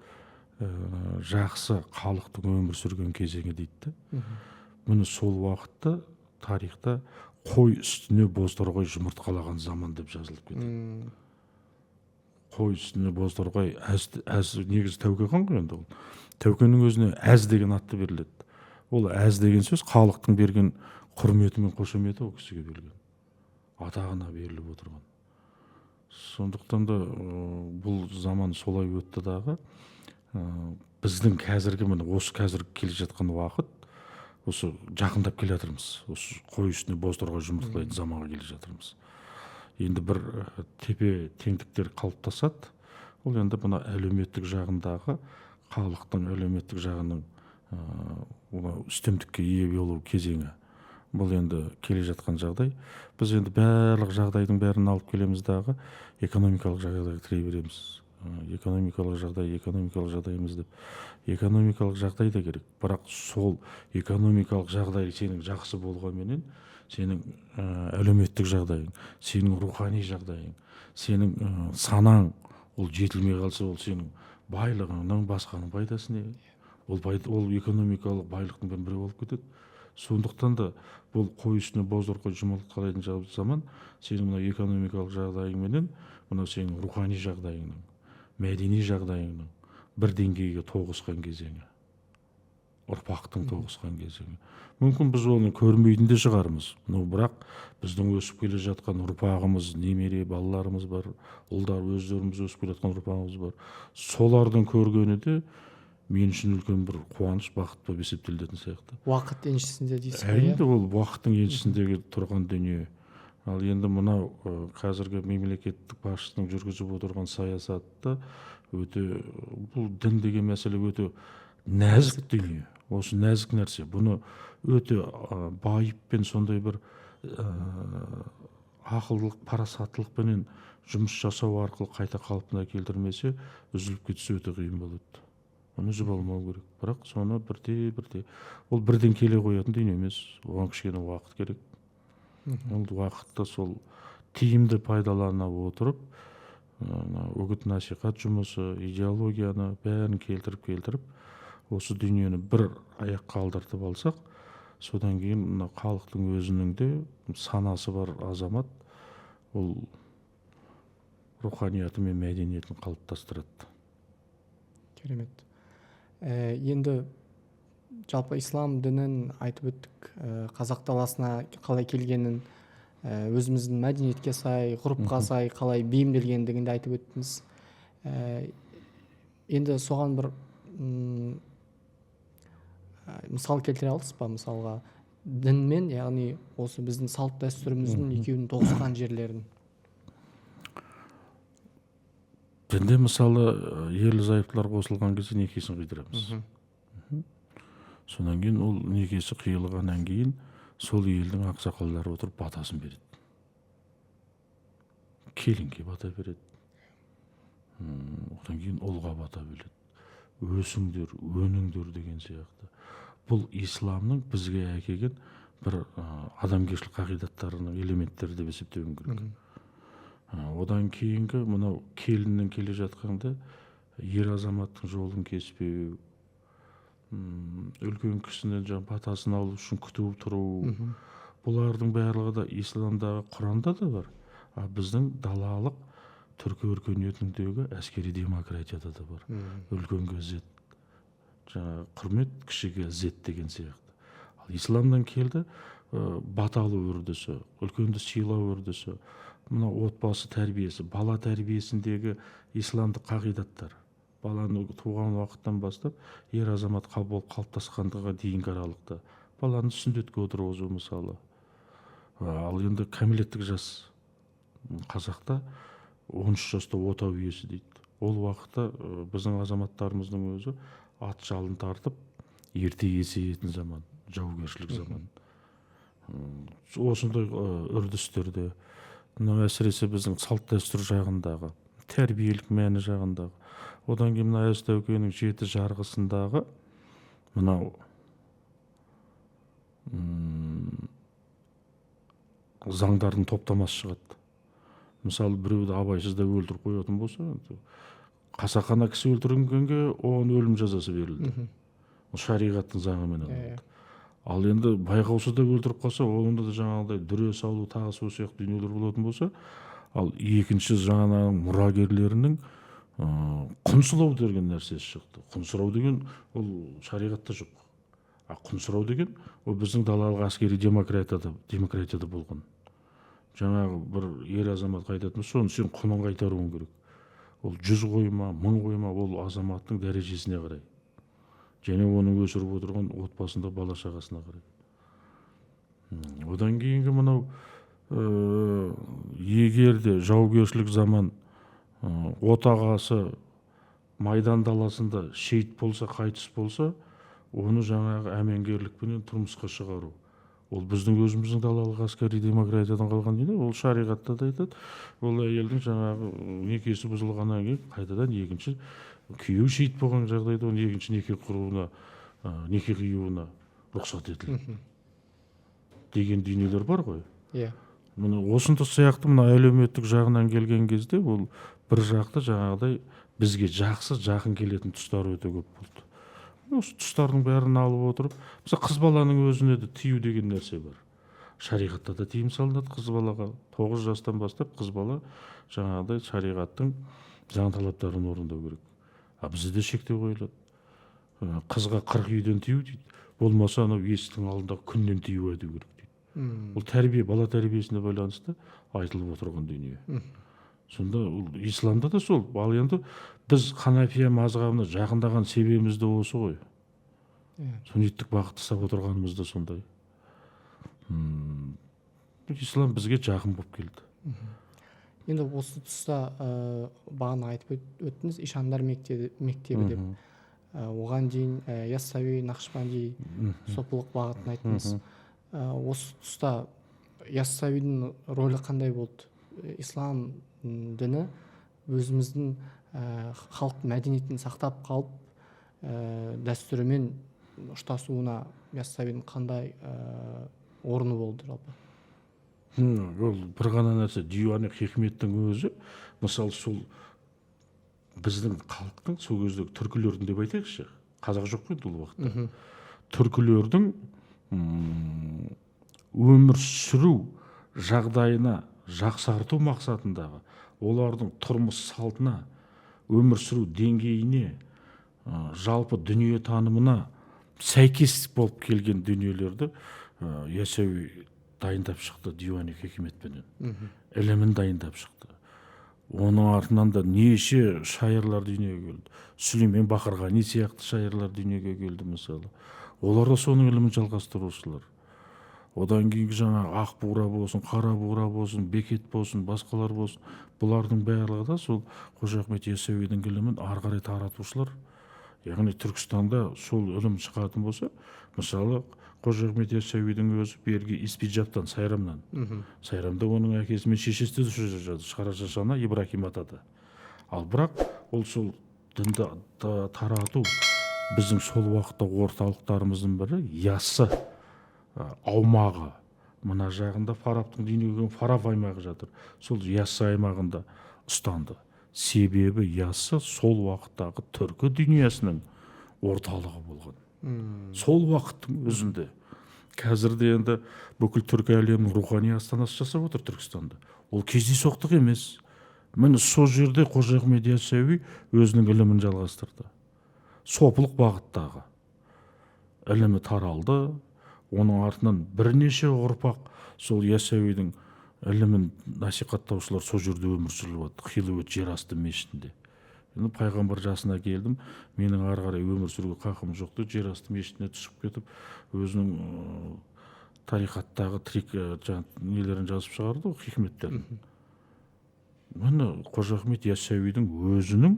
жақсы халықтың өмір сүрген кезеңі дейді да. Міне сол уақытта тарихта қой үстіне бозторғай жұмыртқалаған заман деп жазылып кетеді. Қой үстіне бозторғай әз негізі тәуке хан ғой енді. Ол тәукенің өзіне әз деген атты беріледі. Ол әз деген сөз халықтың берген құрметі мен қошеметі ол кісіге берілген, атағына беріліп отырған. Сондықтан да бұл заман солай өтті дағы. Біздің қазіргі міне осы қазір келе жатқан уақыт, осы жақындап келе жатырмыз. Осы қой үстіне бозторғай жұмыртқалайтын заманға келе жатырмыз. Енді бір тепе теңдіктер қалыптасады. Ол енді мына әлеуметтік жағындағы халықтың әлеуметтік жағының үстемдікке ие болу кезеңі. Бұл енді келе жатқан жағдай. Біз енді барлық жағдайдың бәрін алып келеміз дағы экономикалық жағдайға тірей береміз. Экономикалық жағдайымыз деп. Экономикалық жағдай да керек. Бірақ сол экономикалық жағдай сенің жақсы болғанменен сенің әлеуметтік жағдайың, сенің рухани жағдайың, сенің санаң ол жетілмей қалса, ол сенің байлығыңның басқаның пайдасы не? Ол экономикалық байлықтың бірі болып кетеді. Сондықтан да бұл қой үстіне бозторғай жұмыртқалайтын заман сенің мына экономикалық жағдайың менен мына сенің рухани жағдайыңның, мәдени жағдайыңның бір деңгейге тоғысқан кезеңі, ұрпақтың тоғысқан кезеңі. Мүмкін біз оны көрмейтін де шығармыз. Бірақ біздің өсіп келе жатқан ұрпағымыз, немере балаларымыз бар, ұлдар өздеріміз өсіп келе жатқан ұрпағымыз бар. Солардың көргені де мен үшін үлкен бір қуаныш, бақыт болып есептелетін сияқты. Уақыт еншісінде дейсіз бе? Әрине, ол уақыттың еншісіндегі тұрған дүние. Ал енді мынау қазіргі мемлекеттік басшының жүргізіп отырған саясатта өте, бұл дін деген мәселе өте нәзік дүние. Осы нәзік нәрсе. Бұны өте байыппен сондай бір ақылдылық, парасаттылықпенен жұмыс жасау арқылы қайта қалпына келтірмесе, үзіліп кетсе өте қиын болады. Оны үзіп алмау керек. Бірақ соны бірте ол бірден келе қоятын дүние емес. Оған кішкене уақыт керек. Ол уақытта сол тиімді пайдалана отырып, үгіт насихат жұмысы, идеологияны бәрін келтіріп, осы дүниені бір аяққа алдыртып алсақ, содан кейін мына халықтың өзінің де санасы бар азамат, ол руханияты мен мәдениетін қалыптастырады. Керемет. Енді жалпы ислам дінін айтып өттік, қазақ даласына қалай келгенін, өзіміздің мәдениетке сай, ғұрыпқа сай қалай бейімделгендігін де айтып өттіңіз. Енді соған бір мысал келтіре аласыз ба? Мысалға дінмен, яғни осы біздің салт дәстүріміздің екеуінің тоғысқан жерлерін. Дінде мысалы ерлі зайыптылар қосылған кезде некесін қидырамыз. Содан кейін ол некесі қиылғаннан кейін сол елдің ақсақалдары отырып батасын береді. Келінге бата береді. Одан кейін ұлға бата береді. Өсіңдер, өніңдер деген сияқты. Бұл исламның бізге әкелген бір адамгершілік қағидаттарының элементтері деп есептеуім керек. Одан кейінгі мынау келіннен келе жатқанда ер азаматтың жолын кеспеу, үлкен кісінің батасын алу үшін күтіп тұру, бұлардың барлығы да исламдағы Құранда да бар. Біздің далалық түркі өркениетіндегі әскери демократияда да бар. Үлкенге ізет, құрмет, кішіге ізет деген сияқты. Ал исламнан келді баталы үрдісі, үлкенді сыйлау үрдісі, мына отбасы тәрбиесі, бала тәрбиесіндегі исламдық қағидаттар. Баланы туған уақыттан бастап ер азамат болып қалыптасқандығы дейінгі аралықта баланы сүндетке отырғызу мысалы. Ал енді кәмелеттік жас қазақта 13 жаста отау иесі дейді. Ол уақытта біздің азаматтарымыздың өзі ат жалын тартып ерте есейетін заман, жаугершілік заман. Осындай үрдістерде әсіресе біздің салт дәстүр жағындағы, тәрбиелік мәні жағындағы, одан кейін мына Әз Тәукенің 7 жарғысындағы мынау заңдардың топтамасы шығады. Мысалы біреуді абайсызда өлтіріп қоятын болса, қасақана кісі өлтіргенге оған өлім жазасы берілді. Ол шариғаттың заңыменен. Ал енді байқаусызда өлтіріп қалса, онда да жаңағыдай дүре салу, тағы сол сияқты дүниелер болатын болса, ал екінші жаңағы мұрагерлерінің құн сұрау деген нәрсесі шықты. Құн сұрау деген ол шариғатта жоқ. А құн сұрау деген ол біздің далалық әскери демократияда болған. Жаңағы бір ер азамат айтатын болса, оны сен құнын қайтаруың керек. Ол 100 қойма, 1000 қойма, ол азаматтың дәрежесіне қарай. Және оның өсіріп отырған отбасында бала шағасына қарай. Одан кейінгі мынау егер де жаугершілік заман отағасы майдан даласында шейіт болса, қайтыс болса, оны жаңағы әмеңгерлікпенен тұрмысқа шығару. Ол біздің өзіміздің далалық әскери демократиядан қалған дейді, ол шариғатта да айтады. Ол әйелдің жаңағы некесі бұзылғаннан кейін қайтадан екінші күйеу шейіт болған жағдайда оны екінші неке құруына, неке қиюына рұқсат етіледі. Деген дүниелер бар ғой. Иә. Міне осында сияқты мына әлеуметтік жағынан келген кезде ол бір жақты жаңағыдай бізге жақсы, жақын келетін тұстары өте көп болды. Осы тұстардың бәрін алып отырып, мысалы қыз баланың өзіне де тию деген нәрсе бар. Шариғатта да тыйым салынады қыз балаға. 9 жастан бастап қыз бала жаңағыдай шариғаттың заң талаптарын орындау керек. А бізде де шектеу қойылады. Қызға 40 үйден тию дейді. Болмаса анау есіктің алдындағы күннен тию айту керек дейді. Ол тәрбие, бала тәрбиесіне байланысты айтылып отырған дүние. Сонда исламда да сол. Ал енді біз Ханафия мазхабына жақындаған себебіміз де осы ғой. Сүнниттік бағытты ұстап отырғанымыз да сондай. Ислам бізге жақын болып келді. Енді осы тұста бағана айтып өттіңіз, ишандар мектебі деп. Оған дейін Яссауи, Нақшбанди, Сопылық бағытын айттыңыз. Осы тұста Яссауидің рөлі қандай болды? Ислам діні өзіміздің халық мәдениетін сақтап қалып, дәстүрімен ұштасуына Яссауидің қандай орны болды жалпы? Ол бір ғана нәрсе, диуани хикметтің өзі, мысалы сол біздің халықтың сол кездегі түркілердің деп айтайықшы, қазақ жоқ қой ол уақытта. Түркілердің өмір сүру жағдайына жақсарту мақсатындағы, олардың тұрмыс салтына, өмір сүру деңгейіне, жалпы дүние танымына сәйкес болып келген дүниелерді Яссауи дайындап шықты диуани хикметпенен. Ілімін дайындап шықты. Оның артынан да неше шайырлар дүниеге келді. Сүлеймен Бақырғани сияқты шайырлар дүниеге келді мысалы. Олар да соның ілімін жалғастырушылар. Одан кейінгі жаңағы ақ бура болсын, қара бура болсын, бекет болсын, басқалар болсын, бұлардың барлығы да сол Қожа Ахмет Яссауидің ілімін ары қарай таратушылар. Яғни Түркістанда сол ілім шығатын болса, мысалы Қожа Ахмет Яссауидің өзі бергі Испиджаптан, Сайрамнан. Сайрамда оның әкесі мен шешесі де жүреді, Қарашашана Ибрахим атады. Ал бірақ ол сол дінді тарату біздің сол уақытта орталықтарымыздың бірі Яссы аумағы. Мына жағында Фарабтың дүниеге Фараб аймағы жатыр. Сол Яссы аймағында ұстанды. Себебі Яссы сол уақыттағы түркі дүниесінің орталығы болған. Сол уақыттың өзінде. Қазірде енді бүкіл түркі әлемінің рухани астанасы жасап отыр Түркістанда. Ол кездейсоқтық емес. Міне сол жерде Қожа Ахмет Яссауи өзінің ілімін жалғастырды. Сопылық бағыттағы ілімі таралды. Оның артынан бірнеше ұрпақ сол Яссауидің ілімін насихаттаушылар сол жерде өмір сүріп жатты. Хилует жер асты мешітінде. Енді пайғамбар жасына келдім, менің ары қарай өмір сүруге қақым жоқты, жер асты мешітіне түсіп кетіп, өзінің тарихаттағы нелерін жазып шығарды, хикметтерін. Міне Қожа Ахмет Яссауидің өзінің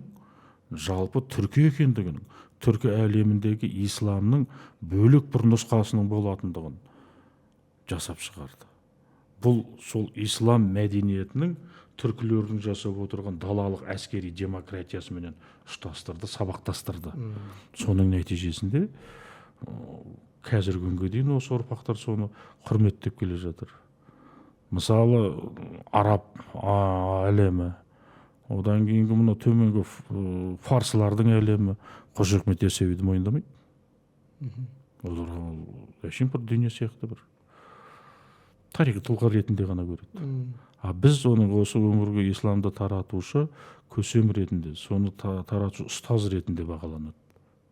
жалпы түркі екендігін, түркі әлеміндегі исламның бөлек бір нұсқасының болатындығын жасап шығарды. Бұл сол ислам мәдениетінің түркілердің жасап отырған далалық әскери демократиясымен ұштастырды, сабақтастырды. Соның нәтижесінде қазіргі күнге дейін осы ұрпақтар соны құрметтеп келе жатыр. Мысалы араб әлемі, Одан кейінгі мына төменгі фарсылардың әлемі Қожа Ахмет Яссауиді мойындамайды. Олар әшейін бір дүние сияқты бір тарихи тұлға ретінде ғана көреді. А біз оның осы өңірге исламды таратушы көсем ретінде, соны таратушы ұстаз ретінде бағаланады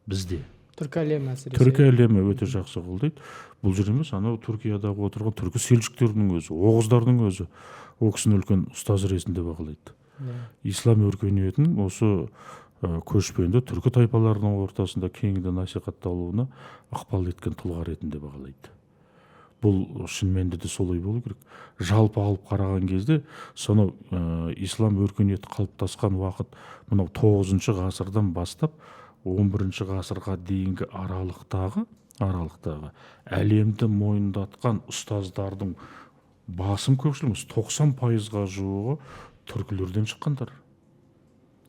бізде. Түркі әлемі әсіресе. Түркі әлемі өте жақсы қолдайды. Бұл жер емес, анау Түркиядағы отырған түркі селжүктердің өзі, оғыздардың өзі ол кісіні үлкен ұстаз ретінде бағалайды. Ислам өркениетінің осы көшпенді түркі тайпаларының ортасында кеңінен насихатталуына ықпал еткен тұлға ретінде бағалайды. Бұл шынымен де солай болу керек. Жалпы алып қараған кезде сонау ислам өркениеті қалыптасқан уақыт мынау 9 ғасырдан бастап 11 ғасырға дейінгі аралықтағы әлемді мойындатқан ұстаздардың басым көпшілігі 90%-ға жуығы түркілерден шыққандар.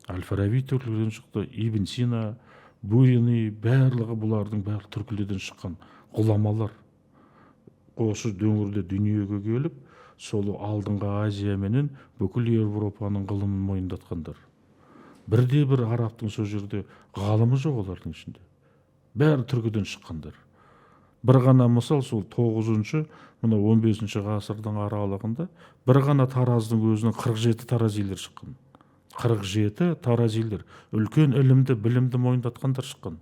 Әл-Фараби түркілерден шықты, Ибн Сина, Буини, барлығы бұлардың бәрі түркілерден шыққан ғұламалар. Осы өңірде дүниеге келіп, сол алдыңғы Азия менен бүкіл Европаның ғылымын мойындатқандар. Бірде бір арабтың сол жерде ғалымы жоқ олардың ішінде. Бәрі түркіден шыққандар. Бір ғана мысал сол 9-15 ғасырдың аралығында бір ғана Тараздың өзінің 47 таразилер шыққан. 47 таразилер үлкен ілімді, білімді мойындатқандар шыққан.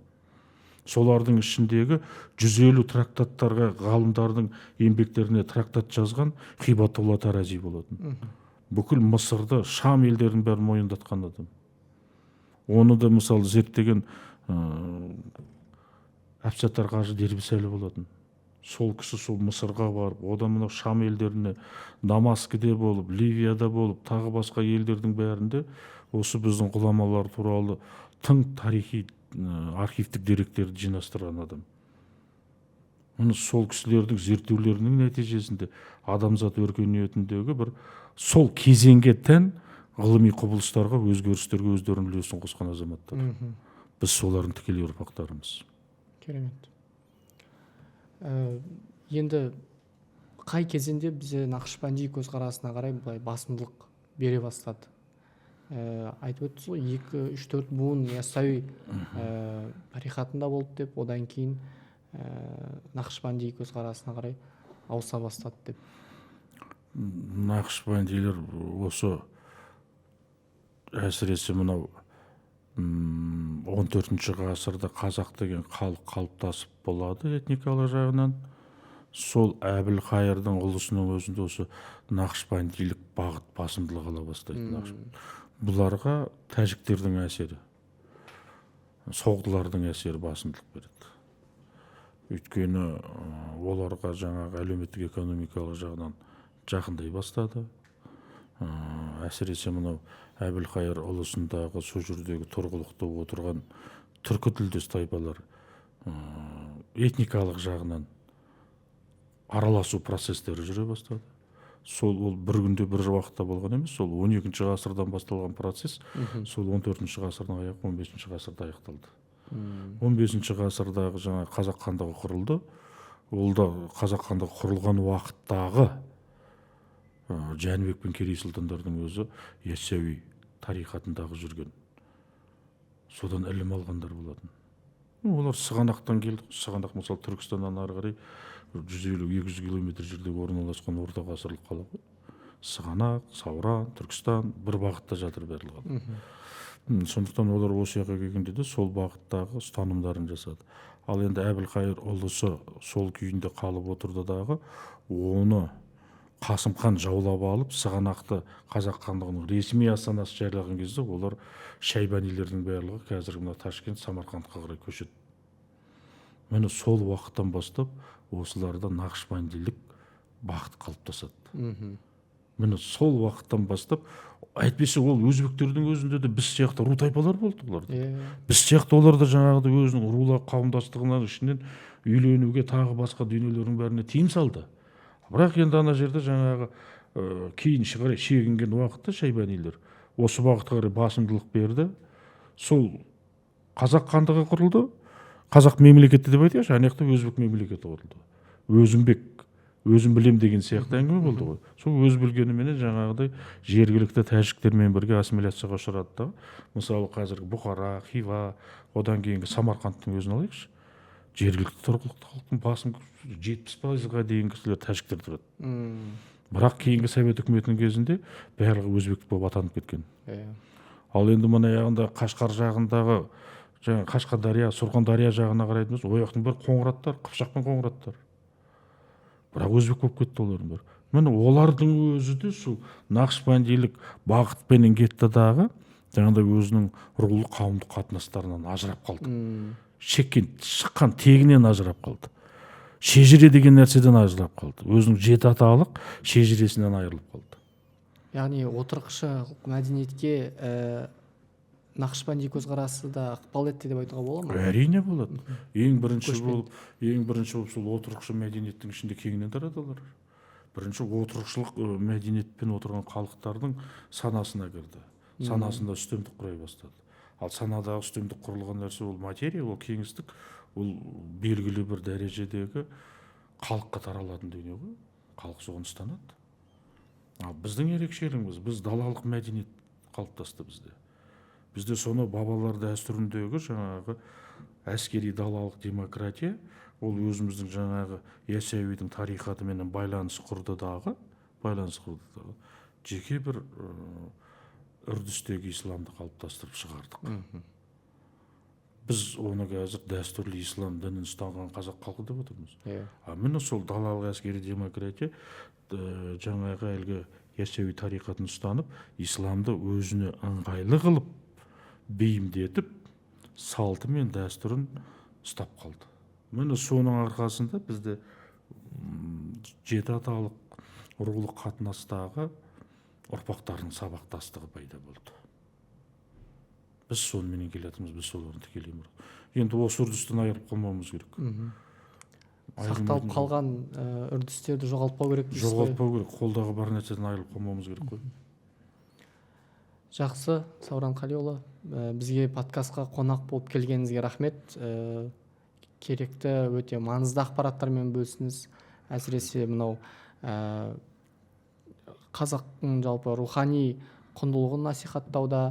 Солардың ішіндегі 150 трактаттарға ғалымдардың еңбектеріне трактат жазған Хибатулла Тарази болатын. Бүкіл Мысырды, Шам елдерін бәрін мойындатқан адам. Оны да мысалы зерттеген Әбсаттар Қажы Дербісәлі болатын. Сол кісі сол Мысырға барып, одан мынау Шам елдеріне, Дамаскіде болып, Ливияда болып, тағы басқа елдердің бәрінде осы біздің ғұламалар туралы тың тарихи архивтік деректерді жинастырған адам. Оны сол кісілердің зерттеулерінің нәтижесінде адамзат өркениетіндегі бір сол кезеңге тән ғылыми құбылыстарға, өзгерістерге өздерінің үлесін қосқан азаматтар. Біз солардың тікелей ұрпақтарымыз. Керемет. Енді қай кезеңде бізде Нақшбанди көзқарасына қарай былай басымдылық бере бастады? Айтып өттіңіз ғой, 2-3-4 буын Яссауи тарихатында болды деп, одан кейін Нақшбанди көзқарасына қарай ауыса бастады деп. Нақшбандилер осы әсіресе мынау 14 ғасырда қазақ деген халық қалыптасып болады этникалық жағынан. Сол Әбілқайырдың ұлысының өзінде осы Нақшбандилік бағыт басымдылық ала бастайды. Бұларға тәжіктердің әсері, соғдылардың әсері басымдылық береді. Өйткені оларға жаңағы әлеуметтік экономикалық жағынан жақындай бастады. Әсіресе мынау Әбілқайыр ұлысындағы сол жердегі тұрғылықты отырған түркі тілдес тайпалар этникалық жағынан араласу процестері жүре бастады. Сол ол бір күнде бір уақытта болған емес, сол 12 ғасырдан басталған процесс, сол 14 ғасырдың аяғы 15 ғасырда аяқталды. 15 ғасырдағы жаңа қазақ хандығы құрылды. Ол да қазақ хандығы құрылған уақыттағы Жәнібек пен Керей сұлтандардың өзі Яссауи тарихатындағы жүрген. Содан ілім алғандар болатын. Олар Сығанақтан келді. Сығанақ мысалы Түркістаннан ары қарай 150-200 километр жерде орналасқан орта ғасырлық қала ғой. Сығанақ, Сауран, Түркістан бір бағытта жатыр барлығы. Сондықтан олар осы жаққа келгенде де сол бағыттағы ұстанымдарын жасады. Ал енді Әбілқайыр ұлысы сол күйінде қалып отырды дағы, оны Қасым хан жаулап алып, Сығанақты қазақ хандығының ресми астанасы жайлаған кезде олар Шайбанилердің барлығы қазіргі мына Ташкент, Самарқандқа қарай көшеді. Міне сол уақыттан бастап осыларда Нақшбандилік бағыт қалыптасады. Міне сол уақыттан бастап, әйтпесе ол өзбектердің өзінде де біз сияқты ру тайпалар болды оларда. Біз сияқты олар да жаңағыда өзінің рулар қауымдастығынан ішінен үйленуге тағы басқа дүниелердің бәріне тыйым салды. Бірақ енді ана жерде жаңағы кейін шығарай шегінген уақытта Шайбанилер осы бағытқа қарай басымдылық берді. Сол қазақ хандығы құрылды. Қазақ мемлекеті деп айтайықшы, ана жақта өзбек мемлекеті құрылды. Өзімбек өзім білем деген сияқты әңгіме болды ғой. Сол өз білгеніменен жаңағыдай жергілікті тәжіктермен бірге ассимиляцияға ұшырады да. Мысалы қазіргі Бұқара, Хива, одан кейінгі Самарқандтың өзін алайықшы. Жергілікті тұрғылықты халықтың басым 70%-ға дейін кісілер тәжіктер тұрады. Бірақ кейінгі совет үкіметінің кезінде барлығы өзбек болып атанып кеткен. Ал енді мына яғында Қашқар жағындағы жаңа Қашқардария, Сурхандария жағына қарайтын болсақ, ояқтың бәрі қоңыраттар, қыпшақпен қоңыраттар. Бірақ өзбек болып кетті олардың бәрі. Міне олардың өзі де сол нақшбандилік бағытпенен кетті дағы жаңағыдай өзінің рулық қауымдық қатынастарынан ажырап қалды. Шыққан тегінен ажырап қалды. Шежіре деген нәрседен ажырап қалды. Өзінің жеті аталық шежіресінен айырылып қалды. Яғни отырықшы мәдениетке Нақшбанди көзқарасы да ықпал етті деп айтуға бола ма? Әрине болады. Ең бірінші болып сол отырықшы мәдениеттің ішінде кеңінен тарады олар. Бірінші отырықшылық мәдениетпен отырған халықтардың санасына кірді. Санасында үстемдік құрай бастады. Ал санадағы үстемдік құрылған нәрсе ол материя, ол кеңістік, ол белгілі бір дәрежедегі халыққа таралатын дүние ғой. Халық соған ұстанады. Ал біздің ерекшелігіміз, біз далалық мәдениет қалыптасты бізде. Бізде соны бабалар дәстүріндегі жаңағы әскери далалық демократия, ол өзіміздің жаңағы Яссауидің тарихатыменен байланыс құрды дағы, жеке бір үрдістегі исламды қалыптастырып шығардық. Біз оны қазір дәстүрлі ислам дінін ұстанған қазақ халқы деп отырмыз. Міне сол далалық әскери демократия жаңағы әлгі Яссауи тарихатын ұстанып, исламды өзіне ыңғайлы қылып бейімдетіп, салты мен дәстүрін ұстап қалды. Міне соның арқасында бізде жеті аталық рулық қатынастағы ұрпақтардың сабақтастығы пайда болды. Біз сонымен келетіміз, біз соларын тікелей мұрат. Енді осы үрдістен айырып қалмауымыз керек. Сақталып қалған үрдістерді жоғалтпау керек дейсіз ғой? Жоғалтпау керек, қолдағы бар нәрседен айырылып қалмауымыз керек қой. Жақсы, Сауран Қалиұлы, бізге подкастқа қонақ болып келгеніңізге рахмет. Керекті, өте маңызды ақпараттармен бөлісіңіз. Әсіресе мынау қазақтың жалпы рухани құндылығын насихаттауда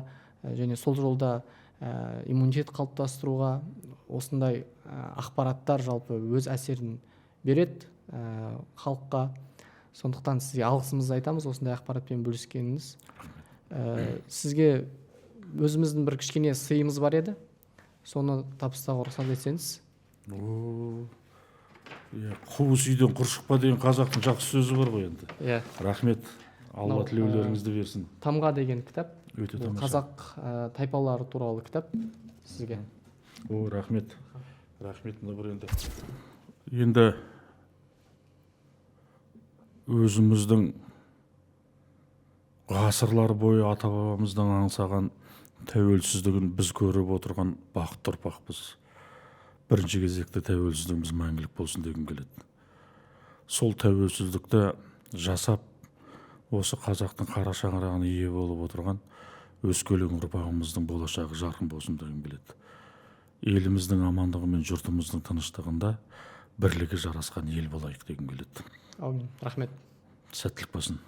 және сол жолда иммунитет қалыптастыруға осындай ақпараттар жалпы өз әсерін береді халыққа. Сондықтан сізге алғысымызды айтамыз осындай ақпаратпен бөліскеніңіз. Сізге өзіміздің бір кішкене сыйымыз бар еді, соны табыстауға рұқсат етсеңіз. Қуыс үйден құр шықпа деген қазақтың жақсы сөзі бар ғой енді. Рахмет, Алла тілеулеріңізді берсін. Тамға деген кітап, өте тамаша. қазақ тайпалары туралы кітап сізге. Рахмет. Рахмет, бір енді өзіміздің ғасырлар бойы ата-бабамыздан аңсаған тәуелсіздігін біз көріп отырған бақытты ұрпақпыз. Бірінші кезекте тәуелсіздігіміз мәңгілік болсын дегім келеді. Сол тәуелсіздікті жасап, осы қазақтың қара шаңырағына ие болып отырған өскелең ұрпағымыздың болашағы жарқын болсын дегім келеді. Еліміздің амандығы мен жұртымыздың тыныштығында бірлігі жарасқан ел болайық дегім келеді. Аумин. Рахмет. Сәттілік болсын.